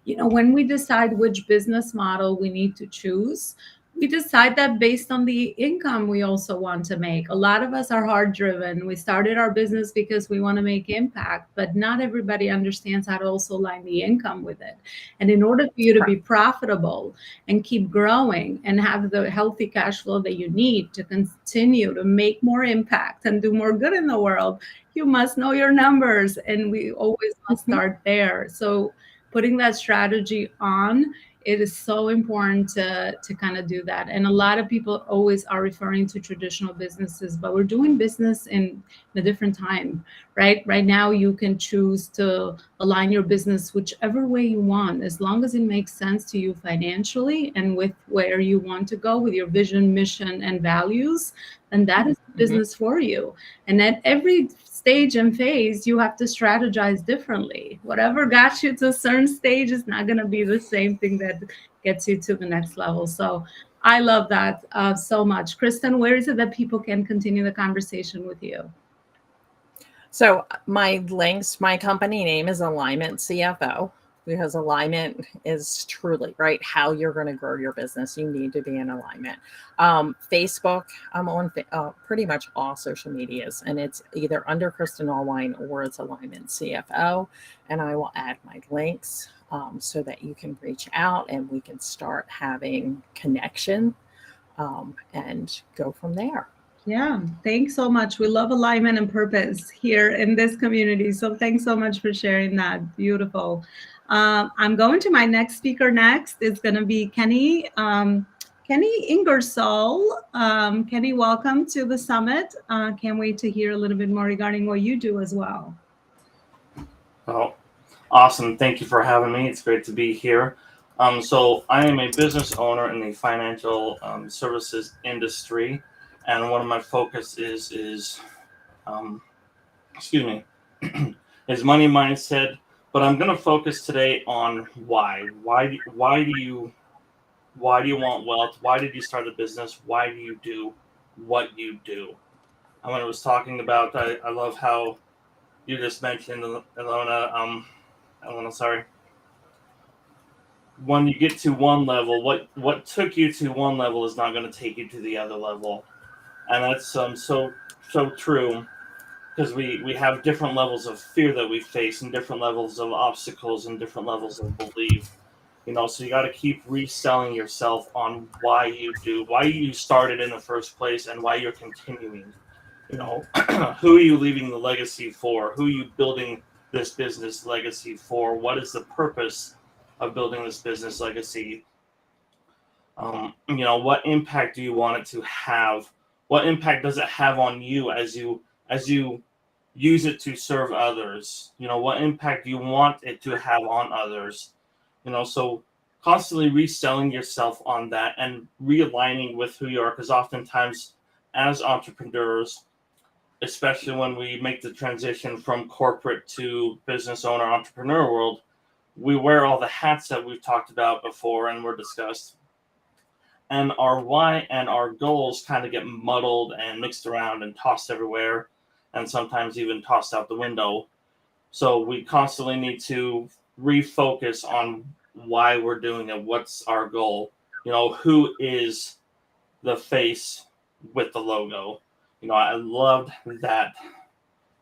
A: When we decide which business model we need to choose, we decide that based on the income we also want to make. A lot of us are hard driven. We started our business because we want to make impact, but not everybody understands how to also align the income with it. And in order for you to be profitable and keep growing and have the healthy cash flow that you need to continue to make more impact and do more good in the world, you must know your numbers. And we always must start there. So putting that strategy on, it is so important to kind of do that. And a lot of people always are referring to traditional businesses, but we're doing business in a different time, right? Right now, you can choose to align your business whichever way you want, as long as it makes sense to you financially and with where you want to go with your vision, mission, and values. And that is the business for you. And at every stage and phase, you have to strategize differently. Whatever got you to a certain stage is not going to be the same thing that gets you to the next level. So I love that so much. Kristen, where is it that people can continue the conversation with you?
F: So my links, my company name is Alignment CFO, because alignment is truly, right, how you're going to grow your business. You need to be in alignment. Facebook, I'm on pretty much all social medias, and it's either under Kristen Allwine or it's Alignment CFO. And I will add my links so that you can reach out and we can start having connection and go from there.
A: Yeah, thanks so much. We love alignment and purpose here in this community. So thanks so much for sharing that. Beautiful. I'm going to my next speaker next. It's going to be Kenny. Kenny Ingersoll. Kenny, welcome to the summit. Can't wait to hear a little bit more regarding what you do as well.
G: Oh, awesome. Thank you for having me. It's great to be here. So I am a business owner in the financial services industry, and one of my focus is excuse me, is money mindset. But I'm going to focus today on why. Why do you want wealth? Why did you start a business? Why do you do what you do? And when I was talking about, I love how you just mentioned, Elona. Elona, sorry. When you get to one level, what took you to one level is not going to take you to the other level, and that's so true, because we have different levels of fear that we face, and different levels of obstacles, and different levels of belief. So you got to keep reselling yourself on why you started in the first place, and why you're continuing. Who are you leaving the legacy for? Who are you building this business legacy for? What is the purpose of building this business legacy? What impact do you want it to have? What impact does it have on you as you use it to serve others? What impact do you want it to have on others? So constantly reselling yourself on that and realigning with who you are, because oftentimes as entrepreneurs, especially when we make the transition from corporate to business owner entrepreneur world, we wear all the hats that we've talked about before and were discussed. And our why and our goals kind of get muddled and mixed around and tossed everywhere, and sometimes even tossed out the window. So we constantly need to refocus on why we're doing it. What's our goal? Who is the face with the logo? I loved that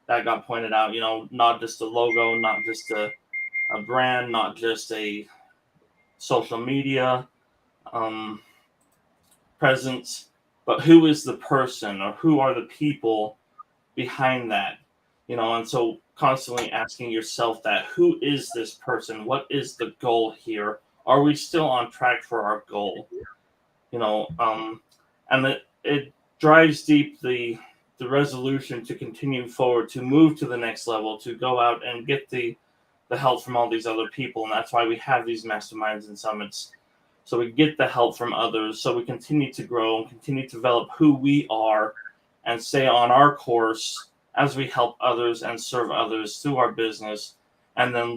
G: got pointed out. Not just a logo, not just a brand, not just a social media presence, but who is the person, or who are the people behind that? And so constantly asking yourself that, who is this person? What is the goal here? Are we still on track for our goal? And it drives deep the resolution to continue forward, to move to the next level, to go out and get the help from all these other people. And that's why we have these masterminds and summits. So we get the help from others, so we continue to grow and continue to develop who we are and stay on our course as we help others and serve others through our business, and then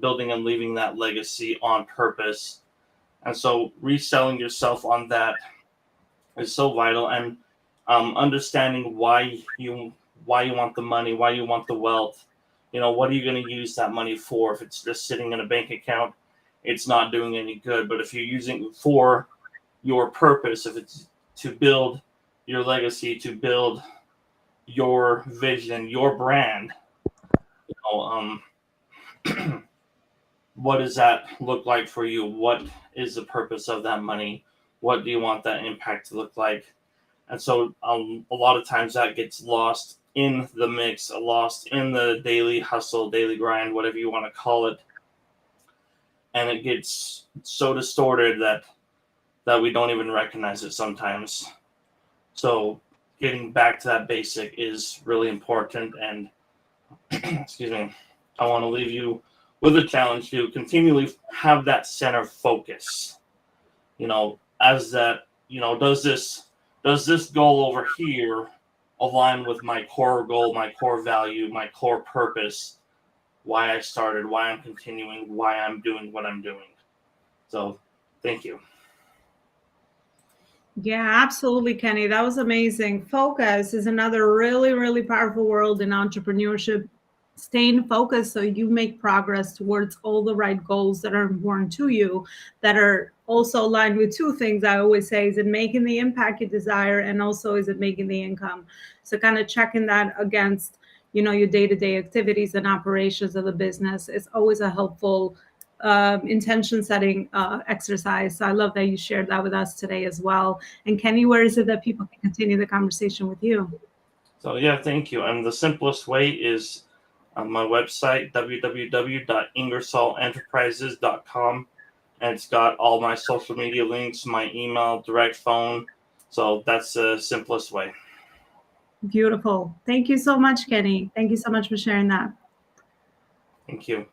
G: building and leaving that legacy on purpose. And so reselling yourself on that is so vital, and understanding why you want the money, why you want the wealth. What are you going to use that money for? If it's just sitting in a bank account, it's not doing any good. But if you're using it for your purpose, if it's to build your legacy, to build your vision, your brand, what does that look like for you? What is the purpose of that money? What do you want that impact to look like? And so a lot of times that gets lost in the mix, lost in the daily hustle, daily grind, whatever you want to call it. And it gets so distorted that we don't even recognize it sometimes. So getting back to that basic is really important. And excuse me, I want to leave you with a challenge to continually have that center focus. As that, does this goal over here align with my core goal, my core value, my core purpose, why I started, why I'm continuing, why I'm doing what I'm doing? So thank you.
A: Yeah, absolutely, Kenny. That was amazing. Focus is another really, really powerful word in entrepreneurship. Staying focused so you make progress towards all the right goals that are important to you, that are also aligned with two things I always say: is it making the impact you desire, and also is it making the income? So kind of checking that against your day-to-day activities and operations of the business is always a helpful intention setting exercise. So I love that you shared that with us today as well. And Kenny, where is it that people can continue the conversation with you?
G: So yeah, thank you. And the simplest way is on my website, www.ingersollenterprises.com. And it's got all my social media links, my email, direct phone. So that's the simplest way.
A: Beautiful. Thank you so much, Kenny. Thank you so much for sharing that.
G: Thank you.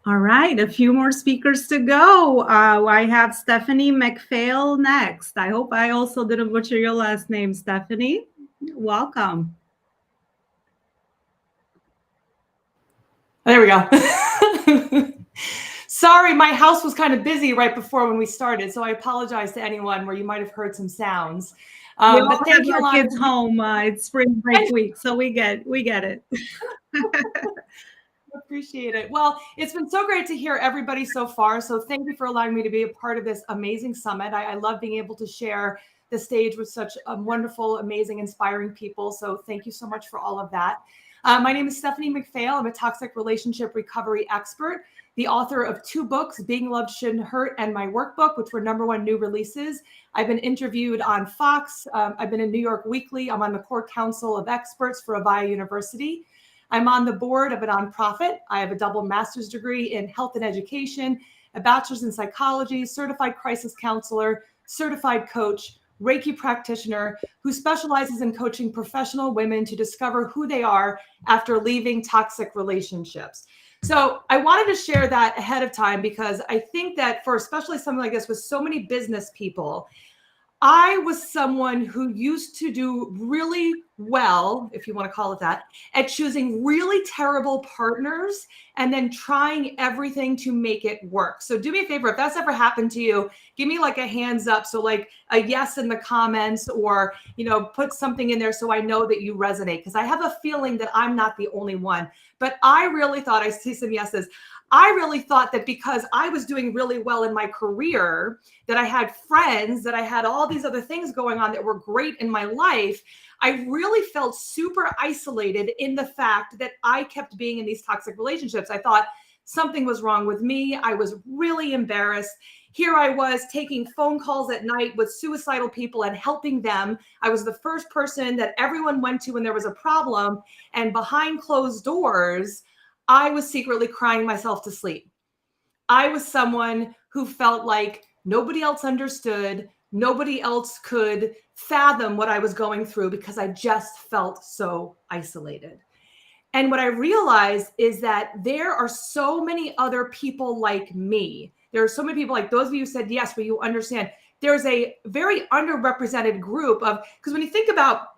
A: All right, a few more speakers to go. I have Stephanie McPhail next. I hope I also didn't butcher your last name, Stephanie. Welcome.
H: There we go. Sorry, my house was kind of busy right before when we started, so I apologize to anyone where you might have heard some sounds.
A: But thank you, our kids home. It's spring break week, so we get it.
H: Appreciate it. Well, it's been so great to hear everybody so far. So thank you for allowing me to be a part of this amazing summit. I love being able to share the stage with such wonderful, amazing, inspiring people. So thank you so much for all of that. My name is Stephanie McPhail. I'm a toxic relationship recovery expert, the author of 2 books, Being Loved Shouldn't Hurt and my workbook, which were #1 new releases. I've been interviewed on Fox. I've been in New York Weekly. I'm on the core council of experts for Avaya University. I'm on the board of a nonprofit. I have a double master's degree in health and education, a bachelor's in psychology, certified crisis counselor, certified coach, Reiki practitioner who specializes in coaching professional women to discover who they are after leaving toxic relationships. So I wanted to share that ahead of time because I think that for especially something like this with so many business people, I was someone who used to do really well, if you want to call it that, at choosing really terrible partners and then trying everything to make it work. So do me a favor, if that's ever happened to you, give me like a hands up. So like a yes in the comments or, put something in there so I know that you resonate. Because I have a feeling that I'm not the only one. But I really thought, I see some yeses, I really thought that because I was doing really well in my career, that I had friends, that I had all these other things going on that were great in my life, I really felt super isolated in the fact that I kept being in these toxic relationships. I thought something was wrong with me. I was really embarrassed. Here I was taking phone calls at night with suicidal people and helping them. I was the first person that everyone went to when there was a problem. And behind closed doors, I was secretly crying myself to sleep. I was someone who felt like nobody else understood, nobody else could fathom what I was going through because I just felt so isolated. And what I realized is that there are so many other people like me. There are so many people like those of you who said yes, but you understand there's a very underrepresented group of, because when you think about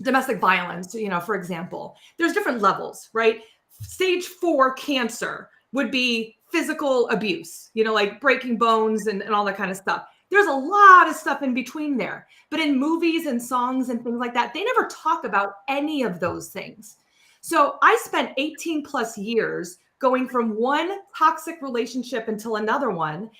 H: domestic violence, for example, there's different levels, right? Stage 4 cancer would be physical abuse, like breaking bones and all that kind of stuff. There's a lot of stuff in between there. But in movies and songs and things like that, they never talk about any of those things. So I spent 18 plus years going from one toxic relationship until another one.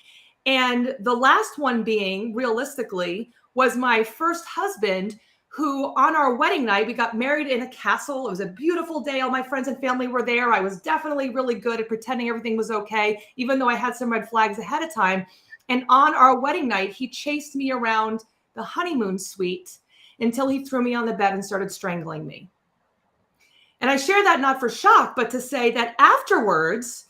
H: And the last one being, realistically, was my first husband, who on our wedding night, we got married in a castle. It was a beautiful day. All my friends and family were there. I was definitely really good at pretending everything was okay, even though I had some red flags ahead of time. And on our wedding night, he chased me around the honeymoon suite until he threw me on the bed and started strangling me. And I share that not for shock, but to say that afterwards,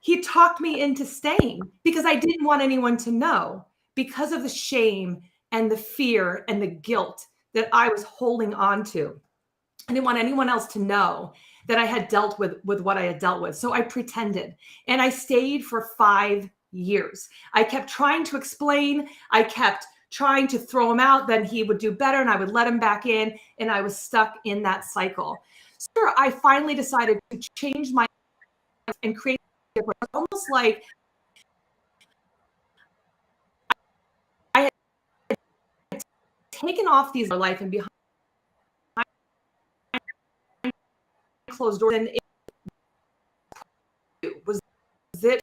H: he talked me into staying because I didn't want anyone to know because of the shame and the fear and the guilt that I was holding on to. I didn't want anyone else to know that I had dealt with what I had dealt with. So I pretended, and I stayed for 5 years. I kept trying to explain. I kept trying to throw him out. Then he would do better and I would let him back in. And I was stuck in that cycle. So I finally decided to change my life and create a difference. Almost like I had taken off these life and behind closed doors, and it was it.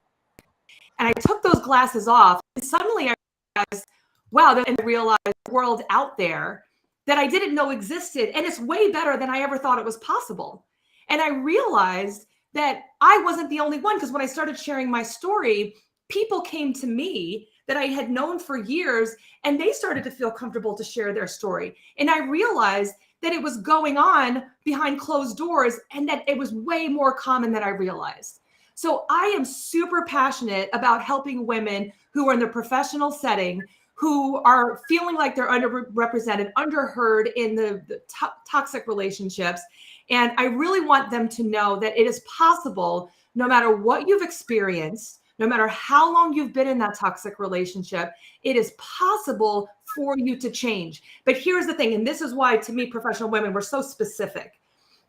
H: And I took those glasses off, and suddenly I realized, wow, and I realized the world out there that I didn't know existed, and it's way better than I ever thought it was possible. And I realized that I wasn't the only one, because when I started sharing my story, people came to me that I had known for years, and they started to feel comfortable to share their story. And I realized that it was going on behind closed doors, and that it was way more common than I realized. So I am super passionate about helping women who are in the professional setting, who are feeling like they're underrepresented, underheard in the toxic relationships. And I really want them to know that it is possible, no matter what you've experienced, no matter how long you've been in that toxic relationship, it is possible for you to change. But here's the thing, and this is why, to me, professional women, we're so specific,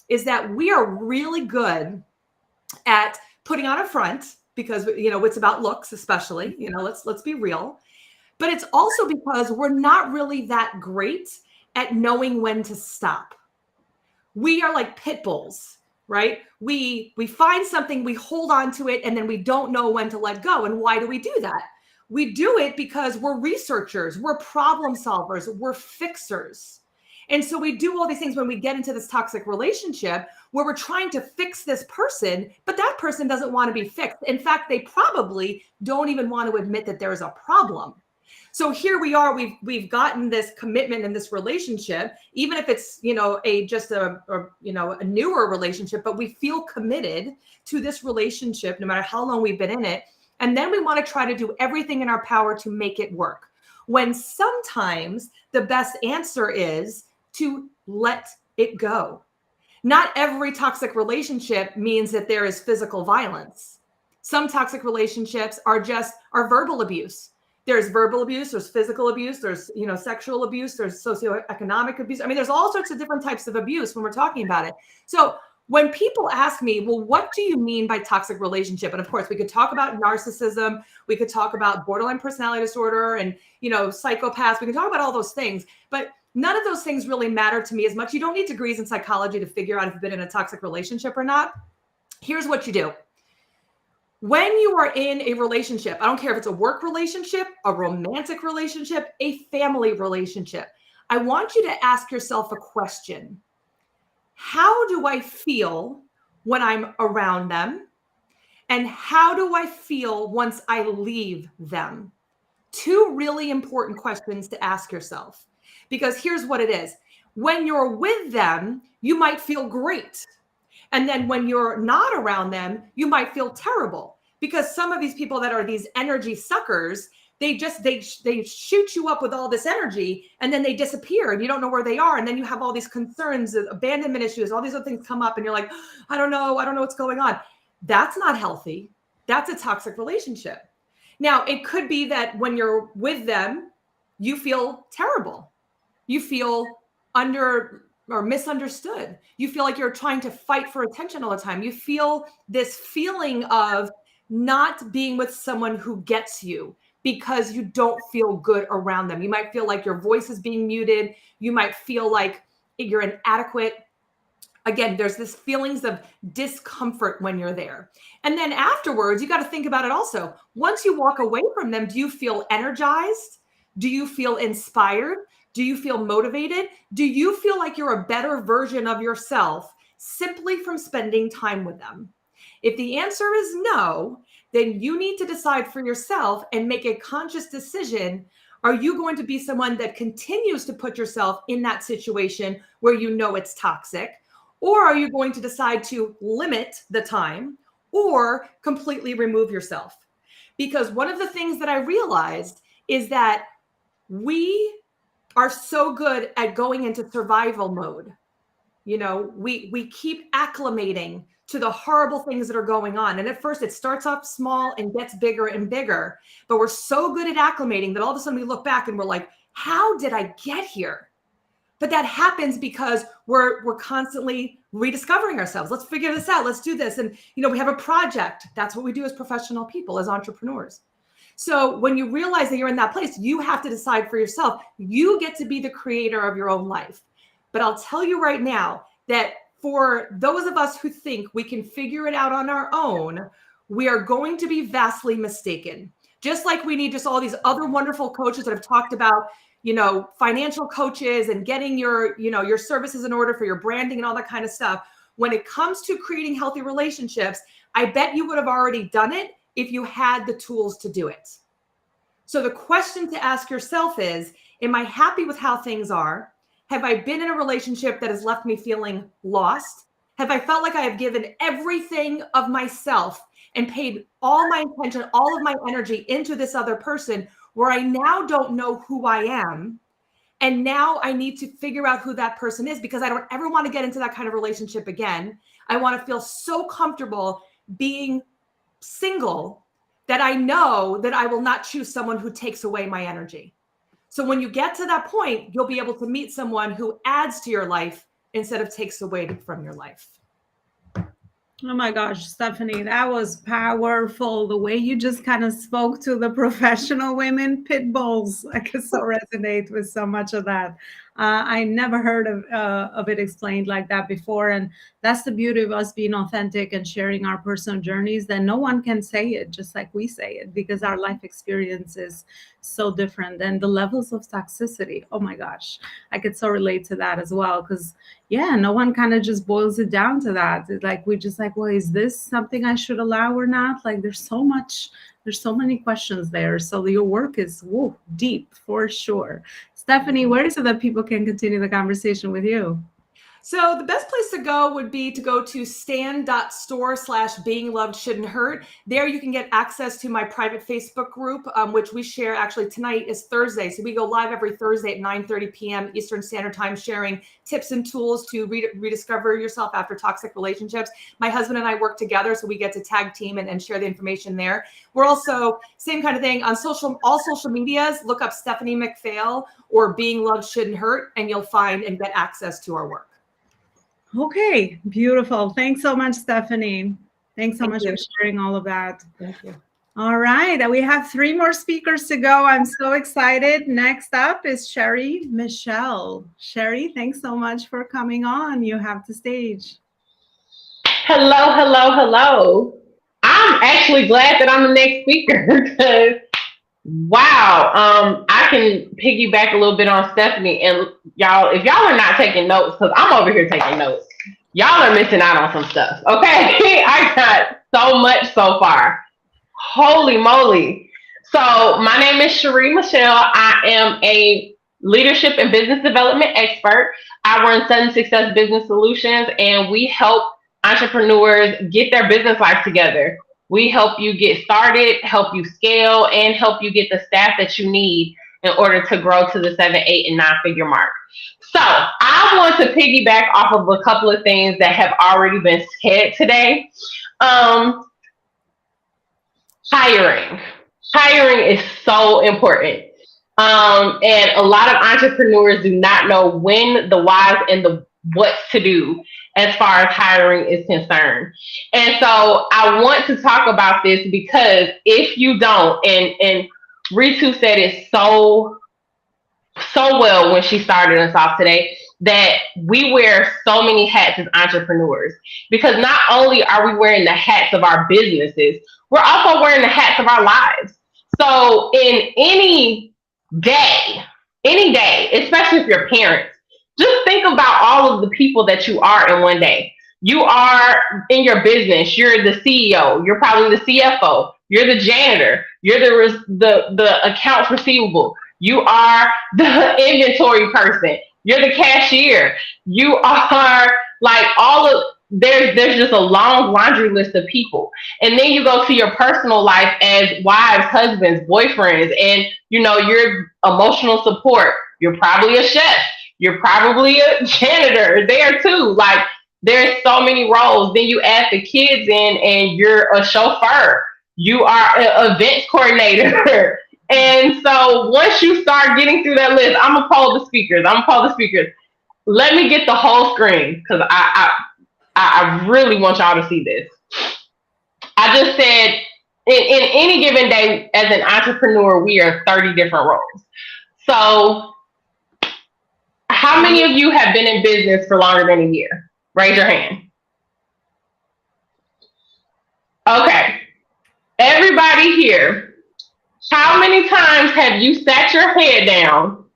H: is that we are really good at putting on a front, because, you know, it's about looks, especially, you know, let's be real. But it's also because we're not really that great at knowing when to stop. We are like pit bulls, right? We find something, we hold on to it, and then we don't know when to let go. And why do we do that? We do it because we're researchers, we're problem solvers, we're fixers. And so we do all these things when we get into this toxic relationship where we're trying to fix this person, but that person doesn't want to be fixed. In fact, they probably don't even want to admit that there is a problem. So here we are, we've gotten this commitment in this relationship, even if it's, you know, a newer relationship, but we feel committed to this relationship no matter how long we've been in it. And then we want to try to do everything in our power to make it work, when sometimes the best answer is to let it go. Not every toxic relationship means that there is physical violence. Some toxic relationships are verbal abuse. There's verbal abuse, there's physical abuse, there's, you know, sexual abuse, there's socioeconomic abuse. I mean, there's all sorts of different types of abuse when we're talking about it. So when people ask me, well, what do you mean by toxic relationship? And of course, we could talk about narcissism, we could talk about borderline personality disorder and, you know, psychopaths. We can talk about all those things, but none of those things really matter to me as much. You don't need degrees in psychology to figure out if you've been in a toxic relationship or not. Here's what you do. When you are in a relationship, I don't care if it's a work relationship, a romantic relationship, a family relationship, I want you to ask yourself a question. How do I feel when I'm around them? And how do I feel once I leave them? Two really important questions to ask yourself, because here's what it is. When you're with them, you might feel great. And then when you're not around them, you might feel terrible, because some of these people that are these energy suckers, they shoot you up with all this energy and then they disappear and you don't know where they are. And then you have all these concerns, abandonment issues, all these other things come up and you're like, I don't know what's going on. That's not healthy. That's a toxic relationship. Now, it could be that when you're with them, you feel terrible. You feel under or misunderstood. You feel like you're trying to fight for attention all the time. You feel this feeling of not being with someone who gets you because you don't feel good around them. You might feel like your voice is being muted. You might feel like you're inadequate. Again, there's this feelings of discomfort when you're there. And then afterwards, you got to think about it also. Once you walk away from them, do you feel energized? Do you feel inspired? Do you feel motivated? Do you feel like you're a better version of yourself simply from spending time with them? If the answer is no, then you need to decide for yourself and make a conscious decision. Are you going to be someone that continues to put yourself in that situation where you know it's toxic? Or are you going to decide to limit the time or completely remove yourself? Because one of the things that I realized is that we are so good at going into survival mode. You know, we keep acclimating to the horrible things that are going on. And at first it starts off small and gets bigger and bigger, but we're so good at acclimating that all of a sudden we look back and we're like, how did I get here? But that happens because we're constantly rediscovering ourselves. Let's figure this out. Let's do this. And, you know, we have a project. That's what we do as professional people, as entrepreneurs. So when you realize that you're in that place, you have to decide for yourself. You get to be the creator of your own life. But I'll tell you right now that for those of us who think we can figure it out on our own, we are going to be vastly mistaken. Just like we need just all these other wonderful coaches that have talked about, you know, financial coaches and getting your, you know, your services in order for your branding and all that kind of stuff. when it comes to creating healthy relationships, I bet you would have already done it if you had the tools to do it. So the question to ask yourself is, am I happy with how things are? Have I been in a relationship that has left me feeling lost? Have I felt like I have given everything of myself and paid all my attention, all of my energy into this other person where I now don't know who I am? And now I need to figure out who that person is, because I don't ever want to get into that kind of relationship again. I want to feel so comfortable being single that I know that I will not choose someone who takes away my energy. So when you get to that point, you'll be able to meet someone who adds to your life instead of takes away from your life.
A: Oh my gosh, Stephanie, that was powerful. The way you just kind of spoke to the professional women, pit bulls. I can so resonate with so much of that. I never heard of it explained like that before. And that's the beauty of us being authentic and sharing our personal journeys, that no one can say it just like we say it, because our life experience is so different. And the levels of toxicity, oh my gosh, I could so relate to that as well. Because yeah, no one kind of just boils it down to that. It's like, we just like, well, is this something I should allow or not? Like, there's so many questions there. So your work is deep for sure. Stephanie, where is it that people can continue the conversation with you?
H: So the best place to go would be to go to stan.store/beinglovedshouldn't-hurt. There you can get access to my private Facebook group, which we share. Actually, tonight is Thursday. So we go live every Thursday at 9:30 p.m. Eastern Standard Time, sharing tips and tools to rediscover yourself after toxic relationships. My husband and I work together, so we get to tag team and share the information there. We're also, same kind of thing, on all social medias. Look up Stephanie McPhail or Being Loved Shouldn't Hurt, and you'll find and get access to our work.
A: Okay, beautiful. Thanks so much, Stephanie. Thanks so much for sharing all of that.
H: Thank you.
A: All right, we have 3 more speakers to go. I'm so excited. Next up is Sherry Michelle. Sherry, thanks so much for coming on. You have the stage.
I: Hello, hello, hello. I'm actually glad that I'm the next speaker because, wow, I can piggyback a little bit on Stephanie. And y'all, if y'all are not taking notes, because I'm over here taking notes, y'all are missing out on some stuff, okay? I got so much so far. Holy moly. So my name is Sherry Michelle. I am a leadership and business development expert. I run Sudden Success Business Solutions, and we help entrepreneurs get their business life together. We help you get started, help you scale, and help you get the staff that you need in order to grow to the 7, 8, and 9-figure mark. So I want to piggyback off of a couple of things that have already been said today. Hiring is so important. And a lot of entrepreneurs do not know when, the whys, and the what's to do as far as hiring is concerned. And so I want to talk about this because if you don't, and Ritu said it so well when she started us off today, that we wear so many hats as entrepreneurs, because not only are we wearing the hats of our businesses, we're also wearing the hats of our lives. So in any day, especially if you're parents, just think about all of the people that you are in one day. You are in your business, you're the CEO, you're probably the CFO, you're the janitor, you're the accounts receivable, you are the inventory person, you're the cashier, you are like there's just a long laundry list of people. And then you go to your personal life as wives, husbands, boyfriends, and you're emotional support. You're probably a chef. You're probably a janitor there too. Like, there's so many roles. Then you add the kids in and you're a chauffeur. You are an events coordinator. And so once you start getting through that list, I'm gonna poll the speakers. Let me get the whole screen, because I really want y'all to see this. I just said in any given day as an entrepreneur, we are 30 different roles. So how many of you have been in business for longer than a year? Raise your hand. Okay. Everybody here, how many times have you sat your head down,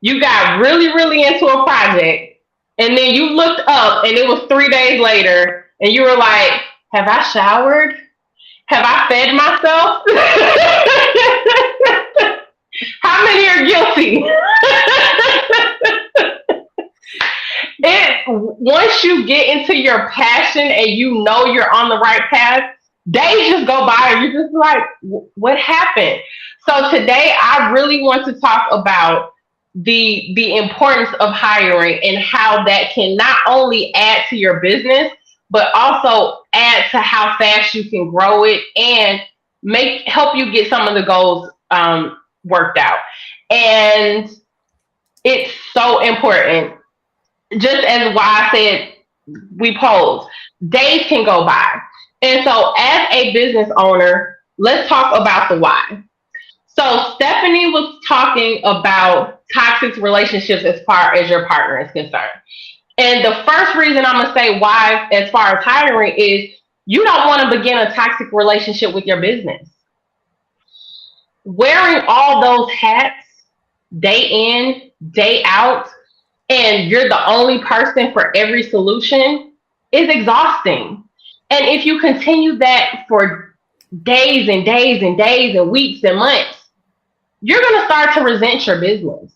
I: you got really, really into a project, And then you looked up and it was 3 days later and you were like, have I showered? Have I fed myself? How many are guilty? Once you get into your passion and you know you're on the right path, days just go by and you're just like, what happened? So today I really want to talk about the importance of hiring and how that can not only add to your business, but also add to how fast you can grow it and help you get some of the goals worked out. And it's so important. Just as why I said we posed, days can go by. And so as a business owner, let's talk about the why. So Stephanie was talking about toxic relationships as far as your partner is concerned. And the first reason I'm going to say why as far as hiring is you don't want to begin a toxic relationship with your business. Wearing all those hats day in, day out, and you're the only person for every solution is exhausting. And if you continue that for days and days and days and weeks and months, you're going to start to resent your business,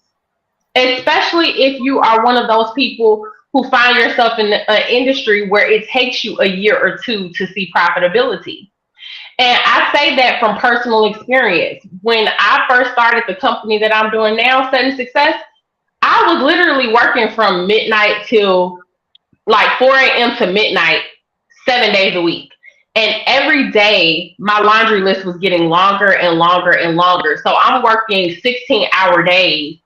I: especially if you are one of those people who find yourself in an industry where it takes you a year or two to see profitability. And I say that from personal experience. When I first started the company that I'm doing now, Sudden Success, I was literally working from midnight till like 4 a.m. to midnight, 7 days a week. And every day my laundry list was getting longer and longer and longer. So I'm working 16-hour days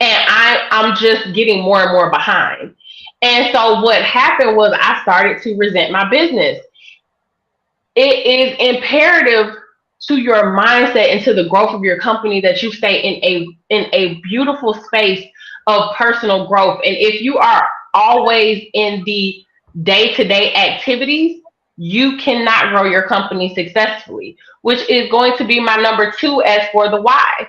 I: and I'm just getting more and more behind. And so what happened was I started to resent my business. It is imperative to your mindset and to the growth of your company that you stay in a beautiful space of personal growth. And if you are always in the day-to-day activities, you cannot grow your company successfully, which is going to be my number 2 as for the why.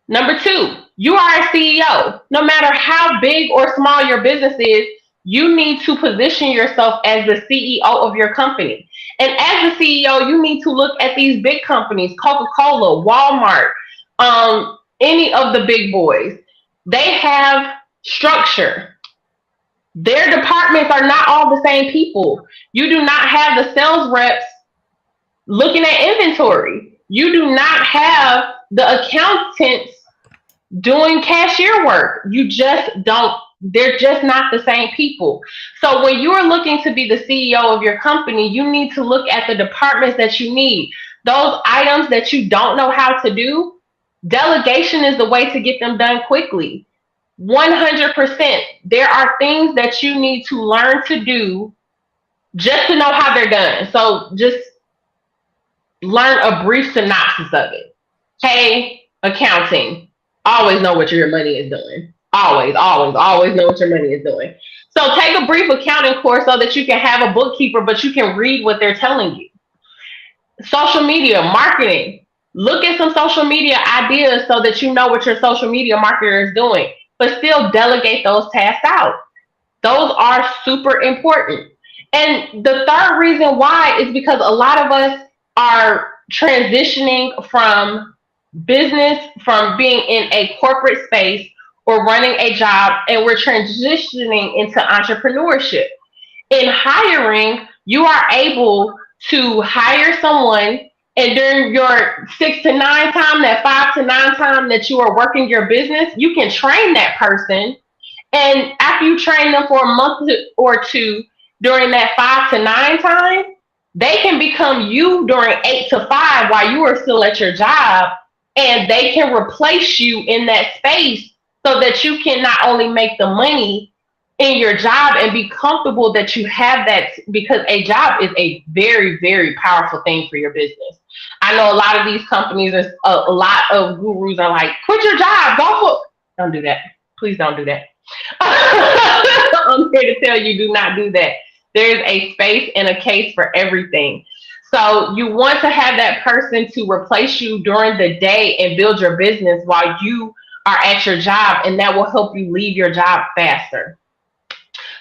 I: Number 2, you are a CEO. No matter how big or small your business is, you need to position yourself as the CEO of your company. And as the CEO, you need to look at these big companies, Coca-Cola, Walmart, any of the big boys. They have structure. Their departments are not all the same people. You do not have the sales reps looking at inventory. You do not have the accountants doing cashier work. You just don't. They're just not the same people. So when you are looking to be the CEO of your company, you need to look at the departments that you need. Those items that you don't know how to do, delegation is the way to get them done quickly. 100%. There are things that you need to learn to do just to know how they're done. So just learn a brief synopsis of it. Hey, accounting, always know what your money is doing. Always know what your money is doing. So take a brief accounting course so that you can have a bookkeeper, but you can read what they're telling you. Social media marketing. Look at some social media ideas so that you know what your social media marketer is doing, but still delegate those tasks out. Those are super important. And the third reason why is because a lot of us are transitioning from business, from being in a corporate space or running a job, and we're transitioning into entrepreneurship. In hiring, you are able to hire someone, and during your 6 to 9 time, that 5 to 9 time that you are working your business, you can train that person. And after you train them for a month or two, during that 5 to 9 time, they can become you during 8 to 5 while you are still at your job, and they can replace you in that space so that you can not only make the money in your job and be comfortable that you have that, because a job is a very, very powerful thing for your business. I know a lot of these companies, a lot of gurus are like, quit your job, don't do that. Please don't do that. I'm here to tell you, do not do that. There's a space and a case for everything. So you want to have that person to replace you during the day and build your business while you are at your job, and that will help you leave your job faster.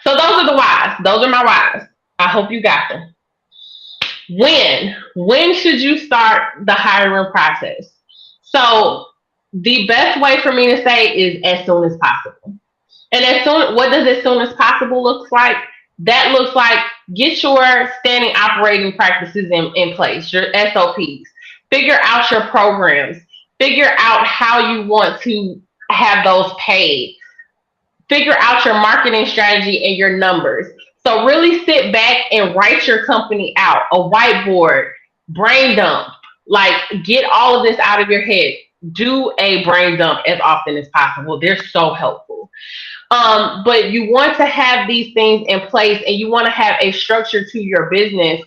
I: So those are the whys. Those are my whys. I hope you got them. When should you start the hiring process? So the best way for me to say is as soon as possible. And what does as soon as possible look like? That looks like get your standing operating practices in place, your SOPs. Figure out your programs. Figure out how you want to have those paid. Figure out your marketing strategy and your numbers. So really sit back and write your company out, a whiteboard, brain dump, like get all of this out of your head. Do a brain dump as often as possible. They're so helpful. But you want to have these things in place and you want to have a structure to your business,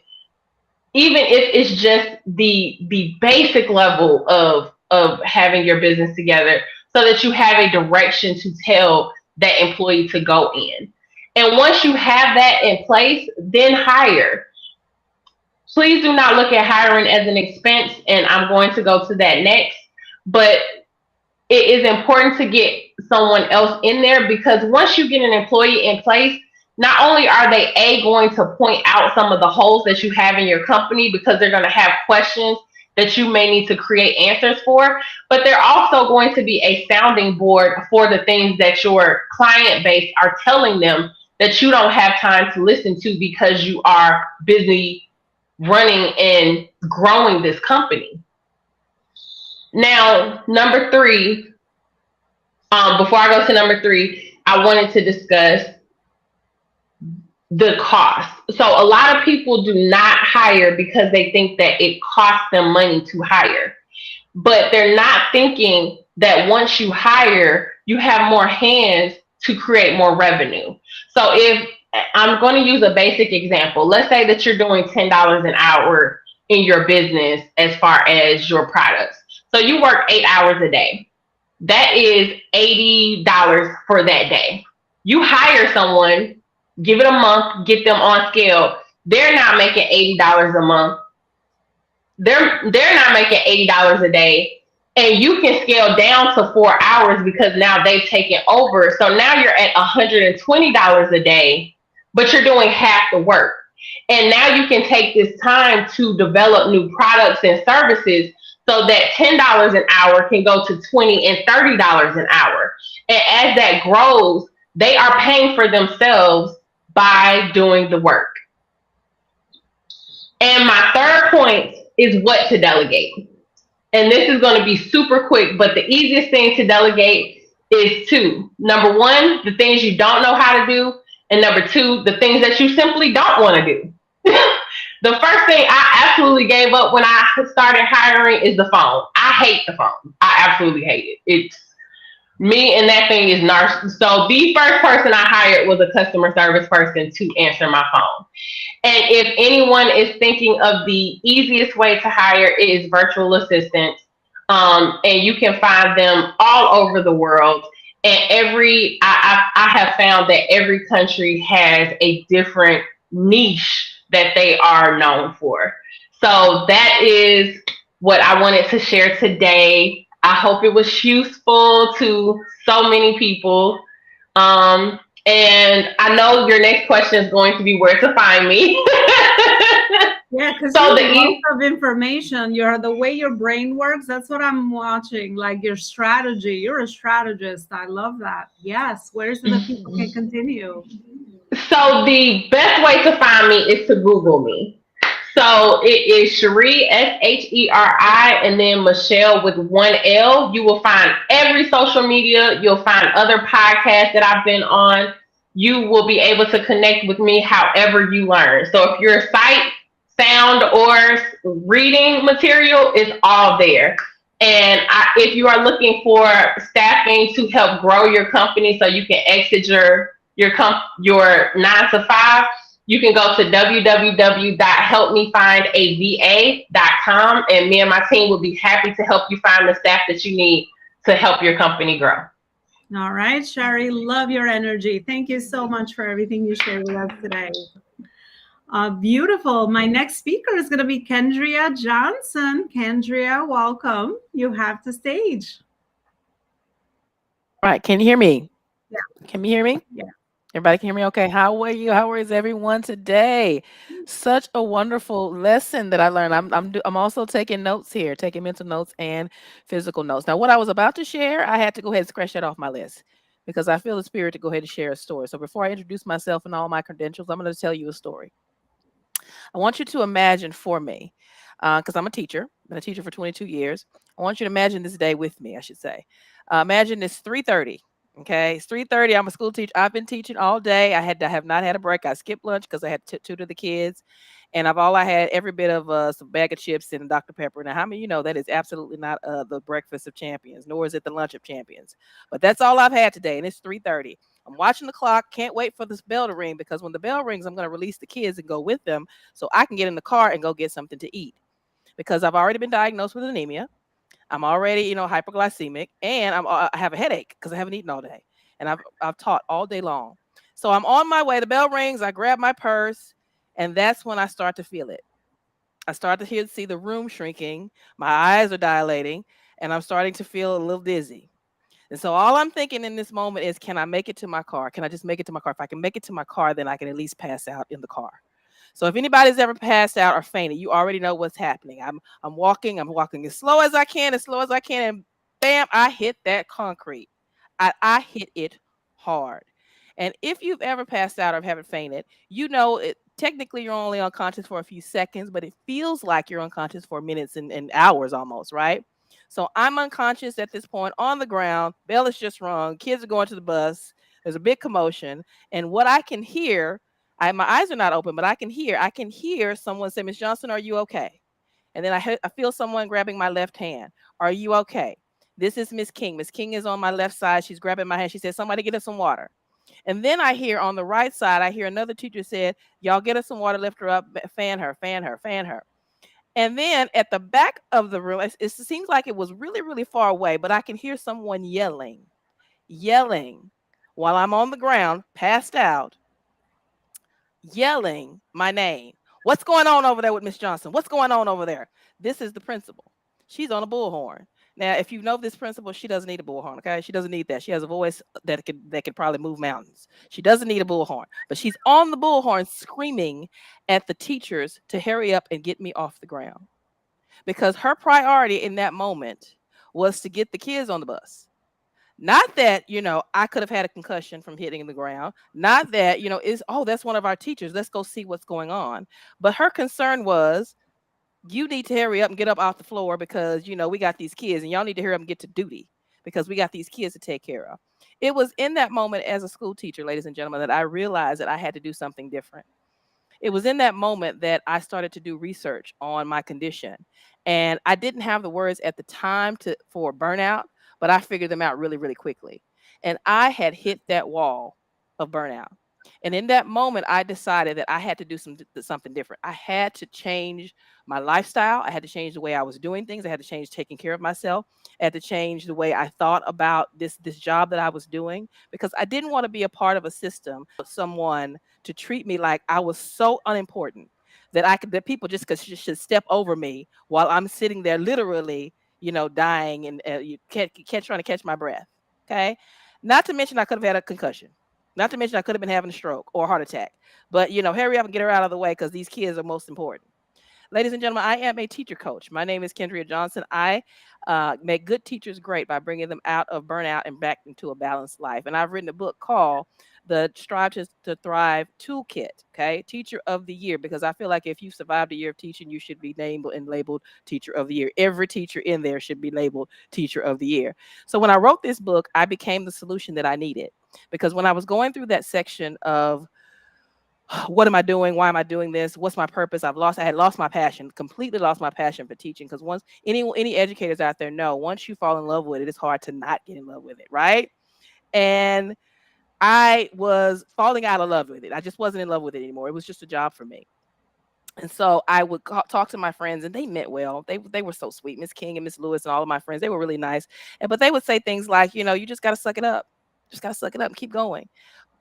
I: even if it's just the basic level of having your business together so that you have a direction to tell that employee to go in. And once you have that in place, then hire. Please do not look at hiring as an expense, and I'm going to go to that next. But it is important to get someone else in there, because once you get an employee in place, not only are they going to point out some of the holes that you have in your company, because they're going to have questions that you may need to create answers for, but they're also going to be a sounding board for the things that your client base are telling them that you don't have time to listen to because you are busy running and growing this company. Now, number 3, before I go to number 3, I wanted to discuss the cost. So a lot of people do not hire because they think that it costs them money to hire, but they're not thinking that once you hire, you have more hands to create more revenue. So if I'm going to use a basic example, let's say that you're doing $10 an hour in your business as far as your products. So you work 8 hours a day. That is $80 for that day. You hire someone, give it a month, get them on scale. They're not making $80 a month. They're not making $80 a day. And you can scale down to 4 hours because now they've taken over. So now you're at $120 a day, but you're doing half the work. And now you can take this time to develop new products and services so that $10 an hour can go to $20 and $30 an hour. And as that grows, they are paying for themselves by doing the work. And my third point is what to delegate. And this is going to be super quick, but the easiest thing to delegate is 2. Number 1, the things you don't know how to do. And number 2, the things that you simply don't want to do. The first thing I absolutely gave up when I started hiring is the phone. I hate the phone. I absolutely hate it. It's me and that thing is narcissistic. So the first person I hired was a customer service person to answer my phone. And if anyone is thinking of the easiest way to hire, it is virtual assistants. And you can find them all over the world. And I have found that every country has a different niche that they are known for. So that is what I wanted to share today. I hope it was useful to so many people. And I know your next question is going to be where to find me.
A: Yeah, because
I: so
A: the wealth of information, the way your brain works, that's what I'm watching, like your strategy. You're a strategist. I love that. Yes, where is it that people can continue?
I: So the best way to find me is to Google me. So it is Sheri, Sheri, and then Michelle with 1 L. You will find every social media. You'll find other podcasts that I've been on. You will be able to connect with me however you learn. So if you're sight, sound, or reading material, it's all there. And if you are looking for staffing to help grow your company so you can exit your 9 to 5, you can go to www.helpmefindava.com, and me and my team will be happy to help you find the staff that you need to help your company grow.
A: All right, Sheri, love your energy. Thank you so much for everything you shared with us today. Beautiful. My next speaker is going to be Kendria Johnson. Kendria, welcome. You have the stage.
J: All right. Can you hear me?
A: Yeah.
J: Can you hear me?
A: Yeah.
J: Everybody can hear me okay? How are you? How is everyone today? Such a wonderful lesson that I learned. I'm also taking notes here, taking mental notes and physical notes. Now, what I was about to share, I had to go ahead and scratch that off my list because I feel the spirit to go ahead and share a story. So before I introduce myself and all my credentials, I'm going to tell you a story. I want you to imagine for me, because I'm a teacher, been a teacher for 22 years. I want you to imagine this day with me, I should say. Imagine it's 3:30. Okay, it's 3:30. I'm a school teacher. I've been teaching all day. I have not had a break. I skipped lunch because I had to tutor the kids, and I had every bit of some bag of chips and Dr. Pepper. Now, how many of you know that is absolutely not the breakfast of champions, nor is it the lunch of champions. But that's all I've had today, and it's 3:30. I'm watching the clock. Can't wait for this bell to ring because when the bell rings, I'm going to release the kids and go with them so I can get in the car and go get something to eat because I've already been diagnosed with anemia. I'm already, hyperglycemic, and I have a headache because I haven't eaten all day, and I've taught all day long. So I'm on my way. The bell rings. I grab my purse, and that's when I start to feel it. I start to see the room shrinking. My eyes are dilating, and I'm starting to feel a little dizzy. And so all I'm thinking in this moment is, can I make it to my car? Can I just make it to my car? If I can make it to my car, then I can at least pass out in the car. So if anybody's ever passed out or fainted, you already know what's happening. I'm walking as slow as I can, and bam, I hit that concrete. I hit it hard. And if you've ever passed out or haven't fainted, you know it technically you're only unconscious for a few seconds, but it feels like you're unconscious for minutes and hours almost, right? So I'm unconscious at this point on the ground. Bell is just rung. Kids are going to the bus. There's a big commotion. And what I can hear, my eyes are not open, but I can hear someone say, Miss Johnson, are you okay? And then I feel someone grabbing my left hand. Are you okay? This is Miss King. Miss King is on my left side. She's grabbing my hand. She said, somebody get us some water. And then I hear on the right side, I hear another teacher said, y'all get us some water, lift her up, fan her, fan her, fan her. And then at the back of the room, it seems like it was really, really far away, but I can hear someone yelling while I'm on the ground, passed out, yelling my name. What's going on over there with Miss Johnson? What's going on over there? This is the principal. She's on a bullhorn. Now, if you know this principal, she doesn't need a bullhorn, okay? She doesn't need that. She has a voice that could probably move mountains. She doesn't need a bullhorn, but she's on the bullhorn screaming at the teachers to hurry up and get me off the ground. Because her priority in that moment was to get the kids on the bus. Not that, I could have had a concussion from hitting the ground. Not that, that's one of our teachers. Let's go see what's going on. But her concern was, you need to hurry up and get up off the floor because, we got these kids and y'all need to hurry up and get to duty because we got these kids to take care of. It was in that moment as a school teacher, ladies and gentlemen, that I realized that I had to do something different. It was in that moment that I started to do research on my condition. And I didn't have the words at the time for burnout, but I figured them out really, really quickly. And I had hit that wall of burnout. And in that moment, I decided that I had to do something different. I had to change my lifestyle. I had to change the way I was doing things. I had to change taking care of myself. I had to change the way I thought about this job that I was doing because I didn't want to be a part of a system of someone to treat me like I was so unimportant that people just should step over me while I'm sitting there literally, dying and you can't trying to catch my breath. Okay. Not to mention I could have had a concussion. Not to mention I could have been having a stroke or a heart attack. But hurry up and get her out of the way because these kids are most important. Ladies and gentlemen, I am a teacher coach. My name is Kendria Johnson. I make good teachers great by bringing them out of burnout and back into a balanced life. And I've written a book called the Strive to Thrive Toolkit, okay? Teacher of the Year, because I feel like if you survived a year of teaching, you should be named and labeled Teacher of the Year. Every teacher in there should be labeled Teacher of the Year. So when I wrote this book, I became the solution that I needed. Because when I was going through that section of what am I doing? Why am I doing this? What's my purpose? I had lost my passion, completely lost my passion for teaching. Because once any educators out there know, once you fall in love with it, it's hard to not get in love with it, right? And I was falling out of love with it. I just wasn't in love with it anymore. It was just a job for me. And so I would talk to my friends, and they meant well. They were so sweet, Miss King and Miss Lewis and all of my friends. They were really nice. But they would say things like, you just got to suck it up. Just got to suck it up and keep going.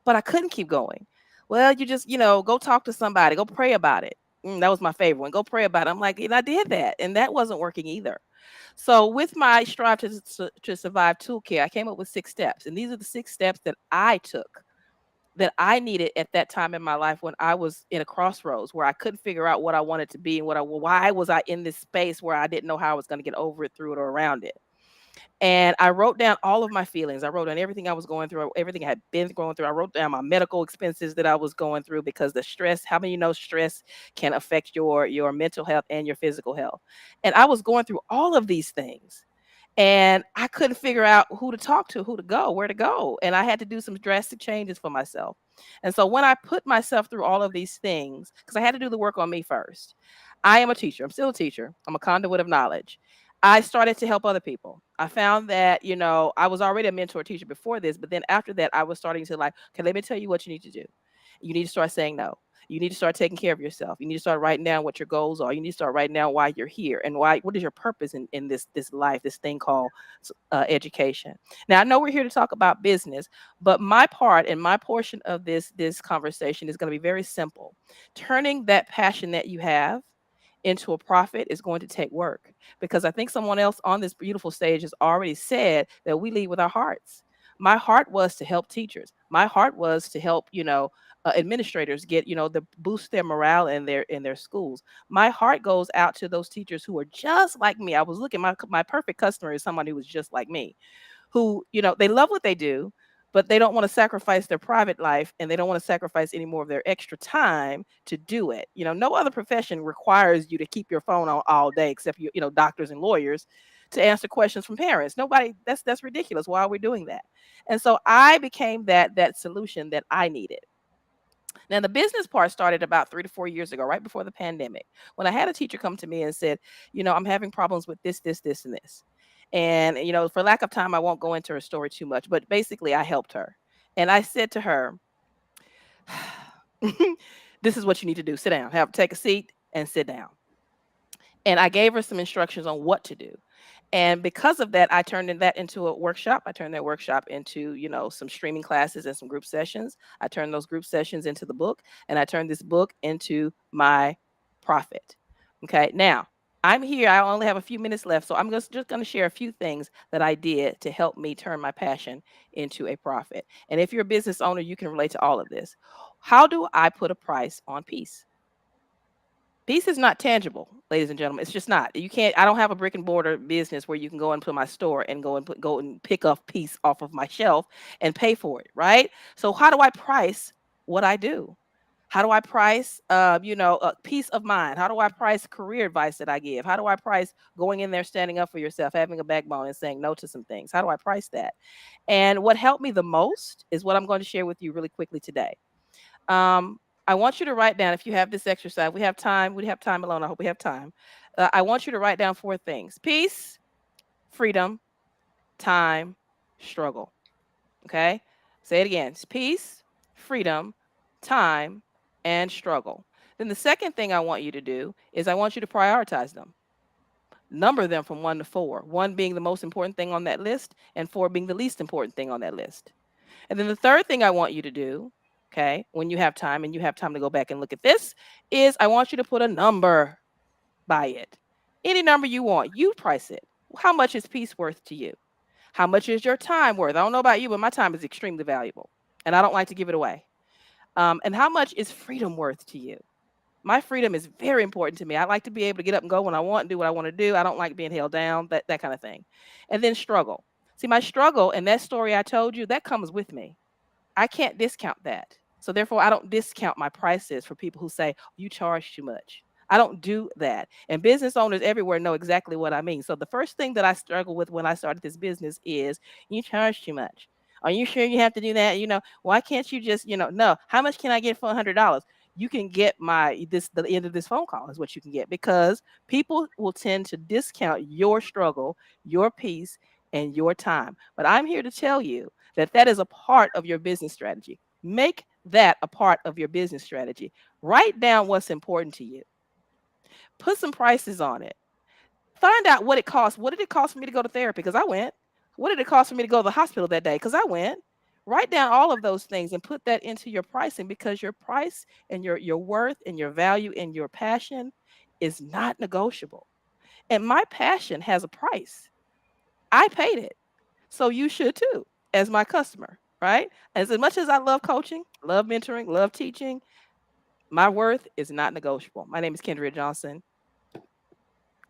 J: But I couldn't keep going. Well, you just, go talk to somebody, go pray about it. That was my favorite one. Go pray about it. I'm like, and I did that. And that wasn't working either. So with my Strive to Survive toolkit, I came up with 6 steps. And these are the 6 steps that I took that I needed at that time in my life when I was in a crossroads where I couldn't figure out what I wanted to be and why was I in this space where I didn't know how I was going to get over it, through it, or around it. And I wrote down all of my feelings. I wrote down everything I was going through, everything I had been going through. I wrote down my medical expenses that I was going through, because the stress, how many stress can affect your mental health and your physical health? And I was going through all of these things. And I couldn't figure out who to talk to, who to go, where to go. And I had to do some drastic changes for myself. And so when I put myself through all of these things, because I had to do the work on me first, I am a teacher. I'm still a teacher. I'm a conduit of knowledge. I started to help other people. I found that, I was already a mentor teacher before this, but then after that, I was starting to, like, okay, let me tell you what you need to do. You need to start saying no. You need to start taking care of yourself. You need to start writing down what your goals are. You need to start writing down why you're here and what is your purpose in this life, this thing called education. Now, I know we're here to talk about business, but my part and my portion of this conversation is going to be very simple. Turning that passion that you have into a profit is going to take work, because I think someone else on this beautiful stage has already said that we lead with our hearts. My heart was to help teachers. My heart was to help, administrators get, the boost their morale in their schools. My heart goes out to those teachers who are just like me. I was looking, my perfect customer is someone who was just like me, who, they love what they do, but they don't want to sacrifice their private life, and they don't want to sacrifice any more of their extra time to do it. No other profession requires you to keep your phone on all day, except doctors and lawyers, to answer questions from parents. Nobody, that's ridiculous. Why are we doing that? And so I became that solution that I needed. Now, the business part started about 3 to 4 years ago, right before the pandemic, when I had a teacher come to me and said, I'm having problems with this, this, this, and this. And, for lack of time, I won't go into her story too much, but basically I helped her. And I said to her, this is what you need to do. Sit down, take a seat and sit down. And I gave her some instructions on what to do. And because of that, I turned that into a workshop. I turned that workshop into, some streaming classes and some group sessions. I turned those group sessions into the book, and I turned this book into my profit. Okay. Now, I'm here. I only have a few minutes left, so I'm just going to share a few things that I did to help me turn my passion into a profit. And if you're a business owner, you can relate to all of this. How do I put a price on peace? Peace is not tangible, ladies and gentlemen. It's just not. I don't have a brick and mortar business where you can go into my store and go and pick up peace off of my shelf and pay for it, right? So how do I price what I do? How do I price, peace of mind? How do I price career advice that I give? How do I price going in there, standing up for yourself, having a backbone, and saying no to some things? How do I price that? And what helped me the most is what I'm going to share with you really quickly today. I want you to write down, if you have this exercise, we have time, Elona. I hope we have time. I want you to write down 4 things: peace, freedom, time, struggle. Okay. Say it again. It's peace, freedom, time, and struggle. Then the second thing I want you to do is I want you to prioritize them. Number them from 1 to 4, 1 being the most important thing on that list and 4 being the least important thing on that list. And then the third thing I want you to do, okay, when you have time and you have time to go back and look at this, is I want you to put a number by it. Any number you want, you price it. How much is peace worth to you? How much is your time worth? I don't know about you, but my time is extremely valuable, and I don't like to give it away. And how much is freedom worth to you? My freedom is very important to me. I like to be able to get up and go when I want and do what I want to do. I don't like being held down, that kind of thing. And then struggle. See, my struggle and that story I told you, that comes with me. I can't discount that. So therefore, I don't discount my prices for people who say, you charge too much. I don't do that. And business owners everywhere know exactly what I mean. So the first thing that I struggle with when I started this business is, you charge too much. Are you sure you have to do that? Why can't you just, no, how much can I get for $100? You can get the end of this phone call is what you can get, because people will tend to discount your struggle, your peace, and your time. But I'm here to tell you that is a part of your business strategy. Make that a part of your business strategy. Write down what's important to you. Put some prices on it. Find out what it costs. What did it cost for me to go to therapy? Because I went. What did it cost for me to go to the hospital that day? Because I went. Write down all of those things and put that into your pricing, because your price and your worth and your value and your passion is not negotiable. And my passion has a price. I paid it. So you should too, as my customer. right? As much as I love coaching, love mentoring, love teaching, my worth is not negotiable. My name is Kendria Johnson.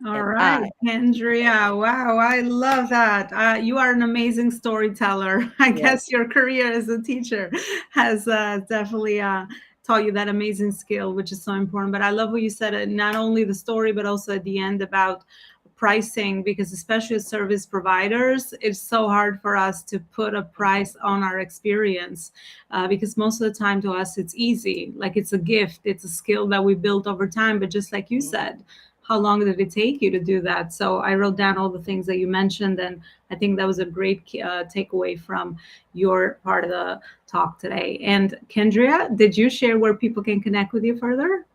A: All right, Kendria. Wow, I love that. You are an amazing storyteller. I guess your career as a teacher has definitely taught you that amazing skill, which is so important. But I love what you said, not only the story, but also at the end about pricing, because especially as service providers, it's so hard for us to put a price on our experience because most of the time to us, it's easy. Like it's a gift, it's a skill that we built over time. But just like you said, how long did it take you to do that? So I wrote down all the things that you mentioned, and I think that was a great takeaway from your part of the talk today. And Kendria, did you share where people can connect with you further?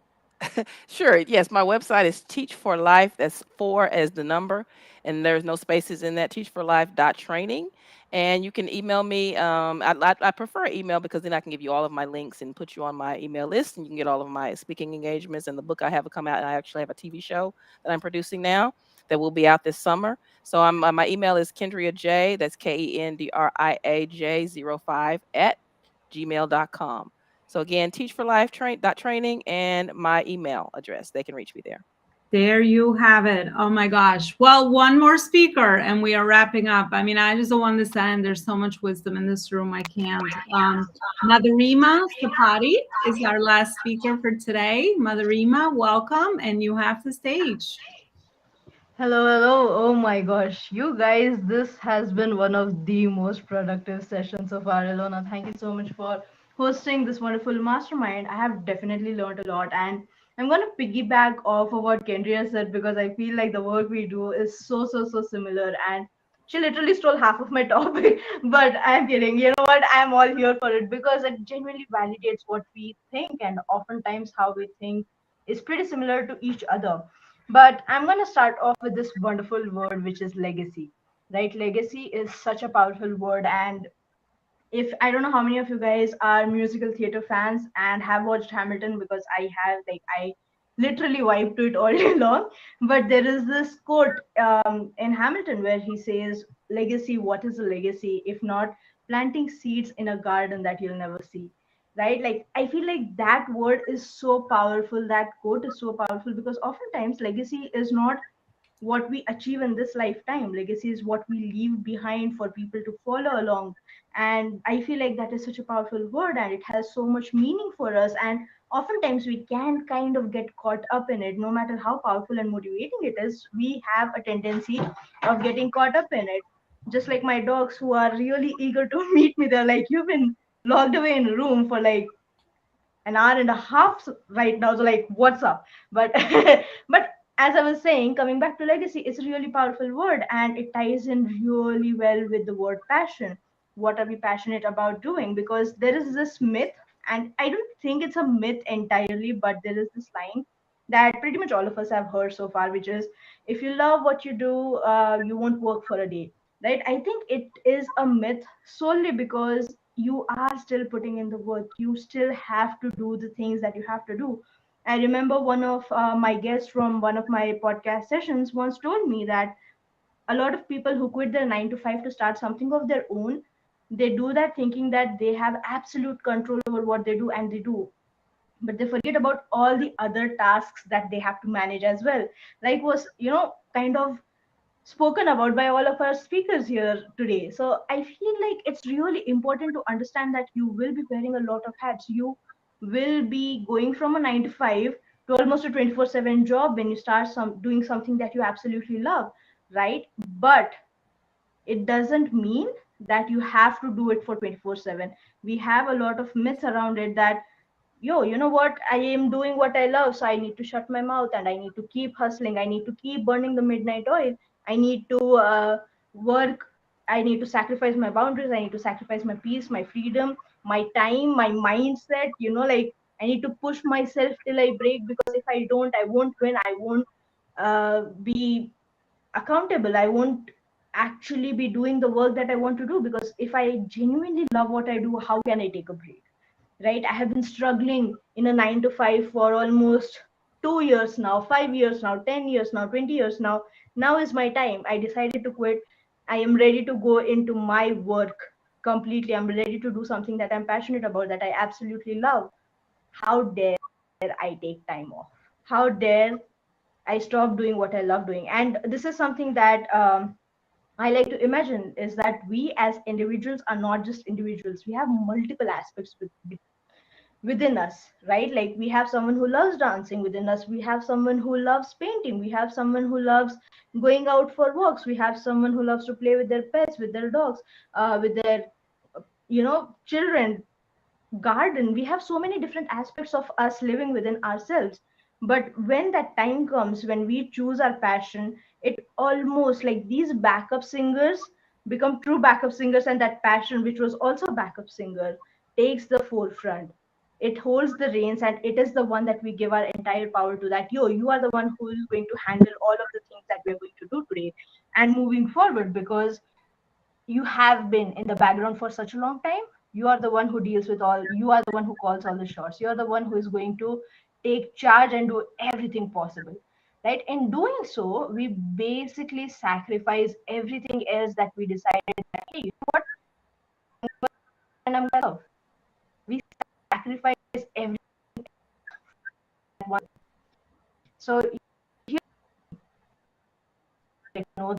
J: Sure. Yes, my website is Teach for Life. That's 4 as the number, and there's no spaces in that. Teachforlife.training, and you can email me. I prefer email because then I can give you all of my links and put you on my email list, and you can get all of my speaking engagements and the book I have come out. And I actually have a TV show that I'm producing now that will be out this summer. So my email is Kendria J. That's KENDRIAJ05 at gmail.com. So again, training and my email address. They can reach me there.
A: There you have it. Oh my gosh. Well, one more speaker and we are wrapping up. I mean, I just don't want this to end. There's so much wisdom in this room. I can't. Madhurima Sapati is our last speaker for today. Madhurima, welcome, and you have the stage.
K: Hello, hello. Oh my gosh. You guys, this has been one of the most productive sessions so far, Elona. Thank you so much for hosting this wonderful mastermind. I have definitely learned a lot, and I'm going to piggyback off of what Kendria said because I feel like the work we do is so similar. And she literally stole half of my topic, but I'm kidding. You know what? I'm all here for it because it genuinely validates what we think, and oftentimes how we think is pretty similar to each other. But I'm going to start off with this wonderful word, which is legacy. Right? Legacy is such a powerful word. And if I don't know how many of you guys are musical theater fans and have watched Hamilton, because I have, like, I literally vibe to it all day long. But there is this quote in Hamilton where he says, legacy, what is a legacy if not planting seeds in a garden that you'll never see? Right? Like, I feel like that word is so powerful. That quote is so powerful because oftentimes legacy is not what we achieve in this lifetime. Legacy is what we leave behind for people to follow along. And I feel like that is such a powerful word and it has so much meaning for us. And oftentimes we can kind of get caught up in it. No matter how powerful and motivating it is, we have a tendency of getting caught up in it. Just like my dogs who are really eager to meet me, they're like, you've been locked away in a room for like an hour and a half right now, so like what's up? But but as I was saying, coming back to legacy, it's a really powerful word and it ties in really well with the word passion. What are we passionate about doing? Because there is this myth, and I don't think it's a myth entirely, but there is this line that pretty much all of us have heard so far, which is, if you love what you do, you won't work for a day. Right? I think it is a myth solely because you are still putting in the work. You still have to do the things that you have to do. I remember one of my guests from one of my podcast sessions once told me that a lot of people who quit their 9 to 5 to start something of their own, they do that thinking that they have absolute control over what they do, and they do, but they forget about all the other tasks that they have to manage as well, like was kind of spoken about by all of our speakers here today. So I feel like it's really important to understand that you will be wearing a lot of hats. You will be going from a 9 to 5 to almost a 24/7 job when you start doing something that you absolutely love, right? But it doesn't mean that you have to do it for 24/7. We have a lot of myths around it that, yo, you know what, I am doing what I love, so I need to shut my mouth and I need to keep hustling, I need to keep burning the midnight oil, I need to work, I need to sacrifice my boundaries, I need to sacrifice my peace, my freedom, my time, my mindset, like I need to push myself till I break, because if I don't, I won't win, I won't be accountable, I won't actually be doing the work that I want to do, because if I genuinely love what I do, how can I take a break? Right? I have been struggling in a 9 to 5 for almost 2 years now, 5 years now, 10 years now, 20 years now. Now is my time. I decided to quit. I am ready to go into my work completely, I'm ready to do something that I'm passionate about, that I absolutely love, how dare I take time off? How dare I stop doing what I love doing? And this is something that I like to imagine, is that we as individuals are not just individuals. We have multiple aspects within us, right? Like we have someone who loves dancing within us. We have someone who loves painting. We have someone who loves going out for walks. We have someone who loves to play with their pets, with their dogs, with their, children, garden. We have so many different aspects of us living within ourselves. But when that time comes, when we choose our passion, it almost like these backup singers become true backup singers, and that passion, which was also a backup singer, takes the forefront. It holds the reins, and it is the one that we give our entire power to, that you are the one who is going to handle all of the things that we're going to do today and moving forward, because you have been in the background for such a long time. You are the one who deals with all, you are the one who calls all the shots, you are the one who is going to take charge and do everything possible, right? In doing so, we basically sacrifice everything else that we decided that, hey, you know what, and I'm gonna love. We sacrifice everything at once. So you know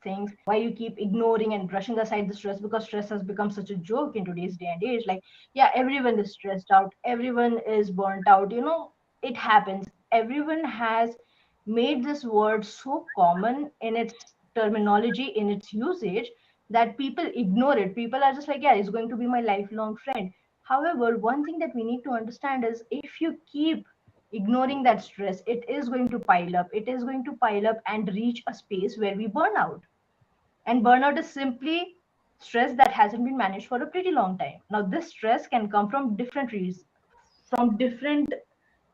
K: things, why you keep ignoring and brushing aside the stress, because stress has become such a joke in today's day and age. Like, yeah, everyone is stressed out, everyone is burnt out, it happens. Everyone has made this word so common in its terminology, in its usage, that people ignore it. People are just like, yeah, it's going to be my lifelong friend. However, one thing that we need to understand is, if you keep ignoring that stress, it is going to pile up, it is going to pile up and reach a space where we burn out. And burnout is simply stress that hasn't been managed for a pretty long time. Now, this stress can come from different reasons, from different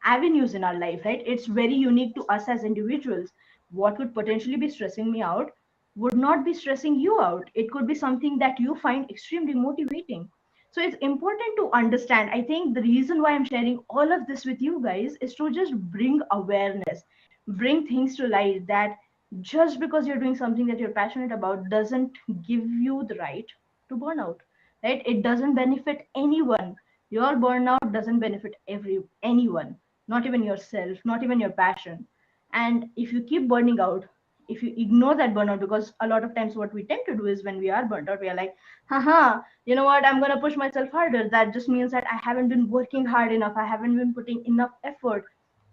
K: avenues in our life, right? It's very unique to us as individuals. What would potentially be stressing me out would not be stressing you out. It could be something that you find extremely motivating. So it's important to understand. I think the reason why I'm sharing all of this with you guys is to just bring awareness, bring things to light, that just because you're doing something that you're passionate about doesn't give you the right to burn out, right? It doesn't benefit anyone. Your burnout doesn't benefit anyone, not even yourself, not even your passion. And if you keep burning out, if you ignore that burnout, because a lot of times what we tend to do is, when we are burnt out, we are like, haha, you know what, I'm going to push myself harder. That just means that I haven't been working hard enough, I haven't been putting enough effort.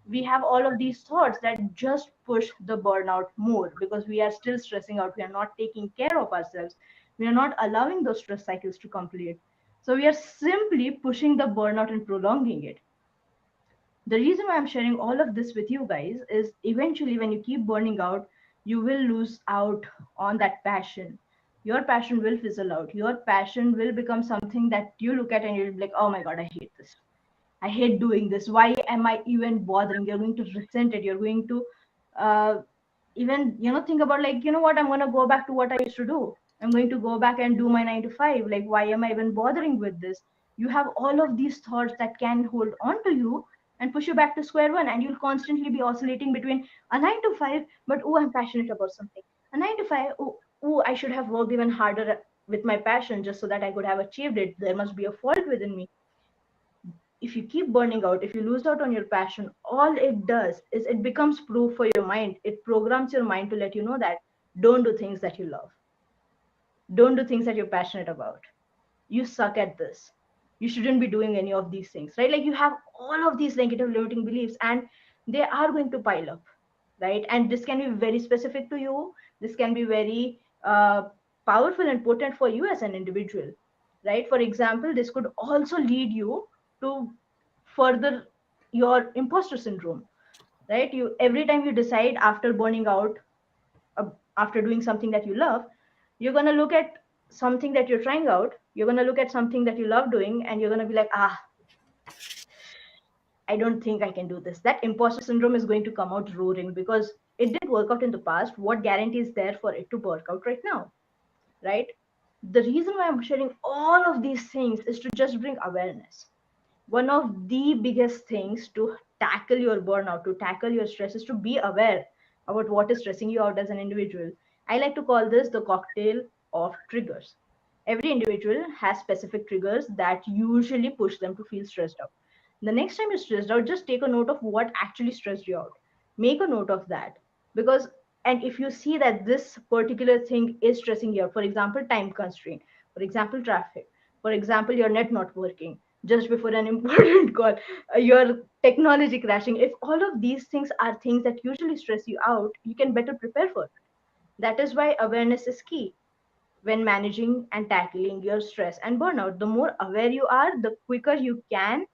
K: We have all of these thoughts that just push the burnout more, because we are still stressing out, we are not taking care of ourselves, we are not allowing those stress cycles to complete. So we are simply pushing the burnout and prolonging it. The reason why I'm sharing all of this with you guys is, eventually, when you keep burning out, you will lose out on that passion. Your passion will fizzle out. Your passion will become something that you look at and you'll be like, oh my God, I hate this. I hate doing this. Why am I even bothering? You're going to resent it. You're going to uh, even, think about, like, you know what, I'm going to go back to what I used to do. I'm going to go back and do my 9 to 5. Like, why am I even bothering with this? You have all of these thoughts that can hold on to you and push you back to square one, and you'll constantly be oscillating between a 9 to 5, but oh, I'm passionate about something. A 9 to 5, oh, I should have worked even harder with my passion just so that I could have achieved it. There must be a fault within me. If you keep burning out, if you lose out on your passion, all it does is it becomes proof for your mind. It programs your mind to let you know that, don't do things that you love, don't do things that you're passionate about. You suck at this. You shouldn't be doing any of these things, right? Like, you have all of these negative limiting beliefs, and they are going to pile up, right? And this can be very specific to you. This can be very powerful and potent for you as an individual, right? For example, this could also lead you to further your imposter syndrome, right? You, every time you decide after burning out, uh, after doing something that you love, you're going to look at something that you're trying out, you're going to look at something that you love doing, and you're going to be like, I don't think I can do this. That imposter syndrome is going to come out roaring, because it didn't work out in the past. What guarantee is there for it to work out right now, right? The reason why I'm sharing all of these things is to just bring awareness. One of the biggest things to tackle your burnout, to tackle your stress, is to be aware about what is stressing you out as an individual. I like to call this the cocktail of triggers. Every individual has specific triggers that usually push them to feel stressed out. The next time you're stressed out, just take a note of what actually stressed you out. Make a note of that. Because, and if you see that this particular thing is stressing you out, for example, time constraint, for example, traffic, for example, your net not working just before an important call, your technology crashing, if all of these things are things that usually stress you out, you can better prepare for it. That is why awareness is key when managing and tackling your stress and burnout. The more aware you are, the quicker you can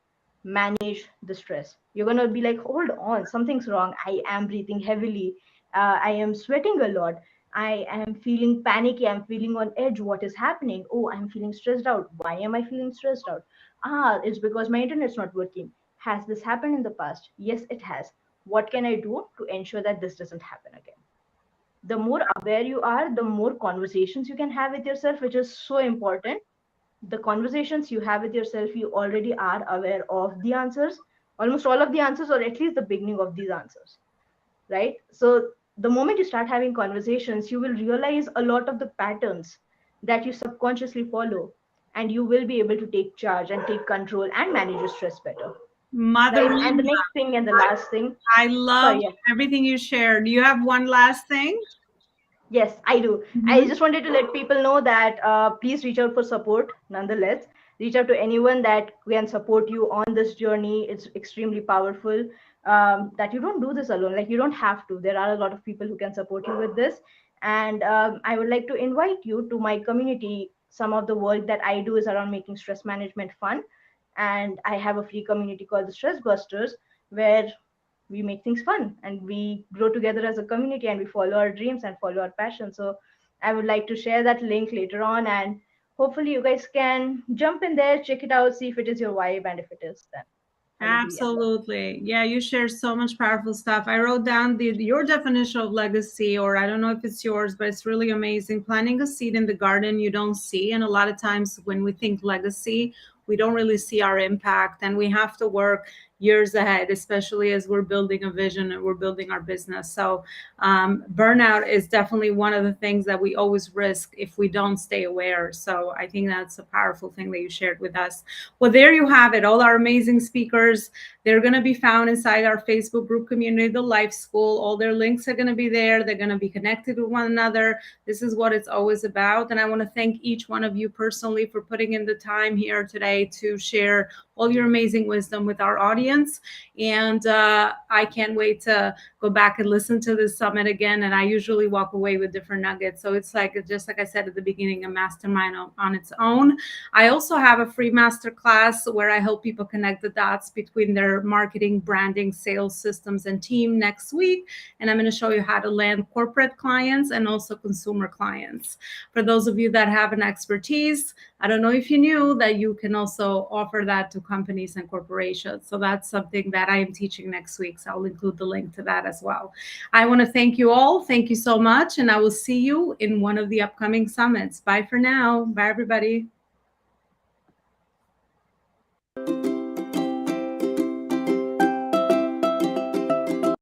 K: manage the stress. You're going to be like, hold on, something's wrong. I am breathing heavily. I am sweating a lot. I am feeling panicky. I'm feeling on edge. What is happening? Oh, I'm feeling stressed out. Why am I feeling stressed out? Ah, it's because my internet's not working. Has this happened in the past? Yes, it has. What can I do to ensure that this doesn't happen again? The more aware you are, the more conversations you can have with yourself, which is so important. The conversations you have with yourself, you already are aware of the answers, almost all of the answers, or at least the beginning of these answers, right? So the moment you start having conversations, you will realize a lot of the patterns that you subconsciously follow, and you will be able to take charge and take control and manage your stress better,
A: Mother
K: right? And the
A: Linda,
K: next thing and the last thing,
A: I love
K: sorry, yeah.
A: everything you shared. Do you have one last thing?
K: Yes, I do. I
A: Mhm.
K: just wanted to let people know that please reach out for support nonetheless. Reach out to anyone that can support you on this journey. It's extremely powerful that you don't do this alone. Like, you don't have to. There are a lot of people who can support you with this. And I would like to invite you to my community. Some of the work that I do is around making stress management fun. And I have a free community called the Stress Busters, where we make things fun and we grow together as a community, and we follow our dreams and follow our passion. So I would like to share that link later on, and hopefully you guys can jump in there, check it out, see if it is your vibe, and if it is, then I will be at that.
A: Absolutely. Yeah, you share so much powerful stuff. I wrote down your definition of legacy, or I don't know if it's yours, but it's really amazing. Planting a seed in the garden you don't see. And a lot of times when we think legacy, we don't really see our impact, and we have to work years ahead, especially as we're building a vision and we're building our business. So burnout is definitely one of the things that we always risk if we don't stay aware. So I think that's a powerful thing that you shared with us. Well, there you have it. All our amazing speakers, they're going to be found inside our Facebook group community, the Life School. All their links are going to be there. They're going to be connected with one another. This is what it's always about. And I want to thank each one of you personally for putting in the time here today to share all your amazing wisdom with our audience. And I can't wait to go back and listen to this summit again. And I usually walk away with different nuggets. So it's like, just like I said at the beginning, a mastermind on its own. I also have a free masterclass where I help people connect the dots between their marketing, branding, sales systems, and team next week. And I'm going to show you how to land corporate clients and also consumer clients. For those of you that have an expertise, I don't know if you knew that you can also offer that to companies and corporations. So that's something that I am teaching next week. So I'll include the link to that as well. I want to thank you all. Thank you so much. And I will see you in one of the upcoming summits. Bye for now. Bye, everybody.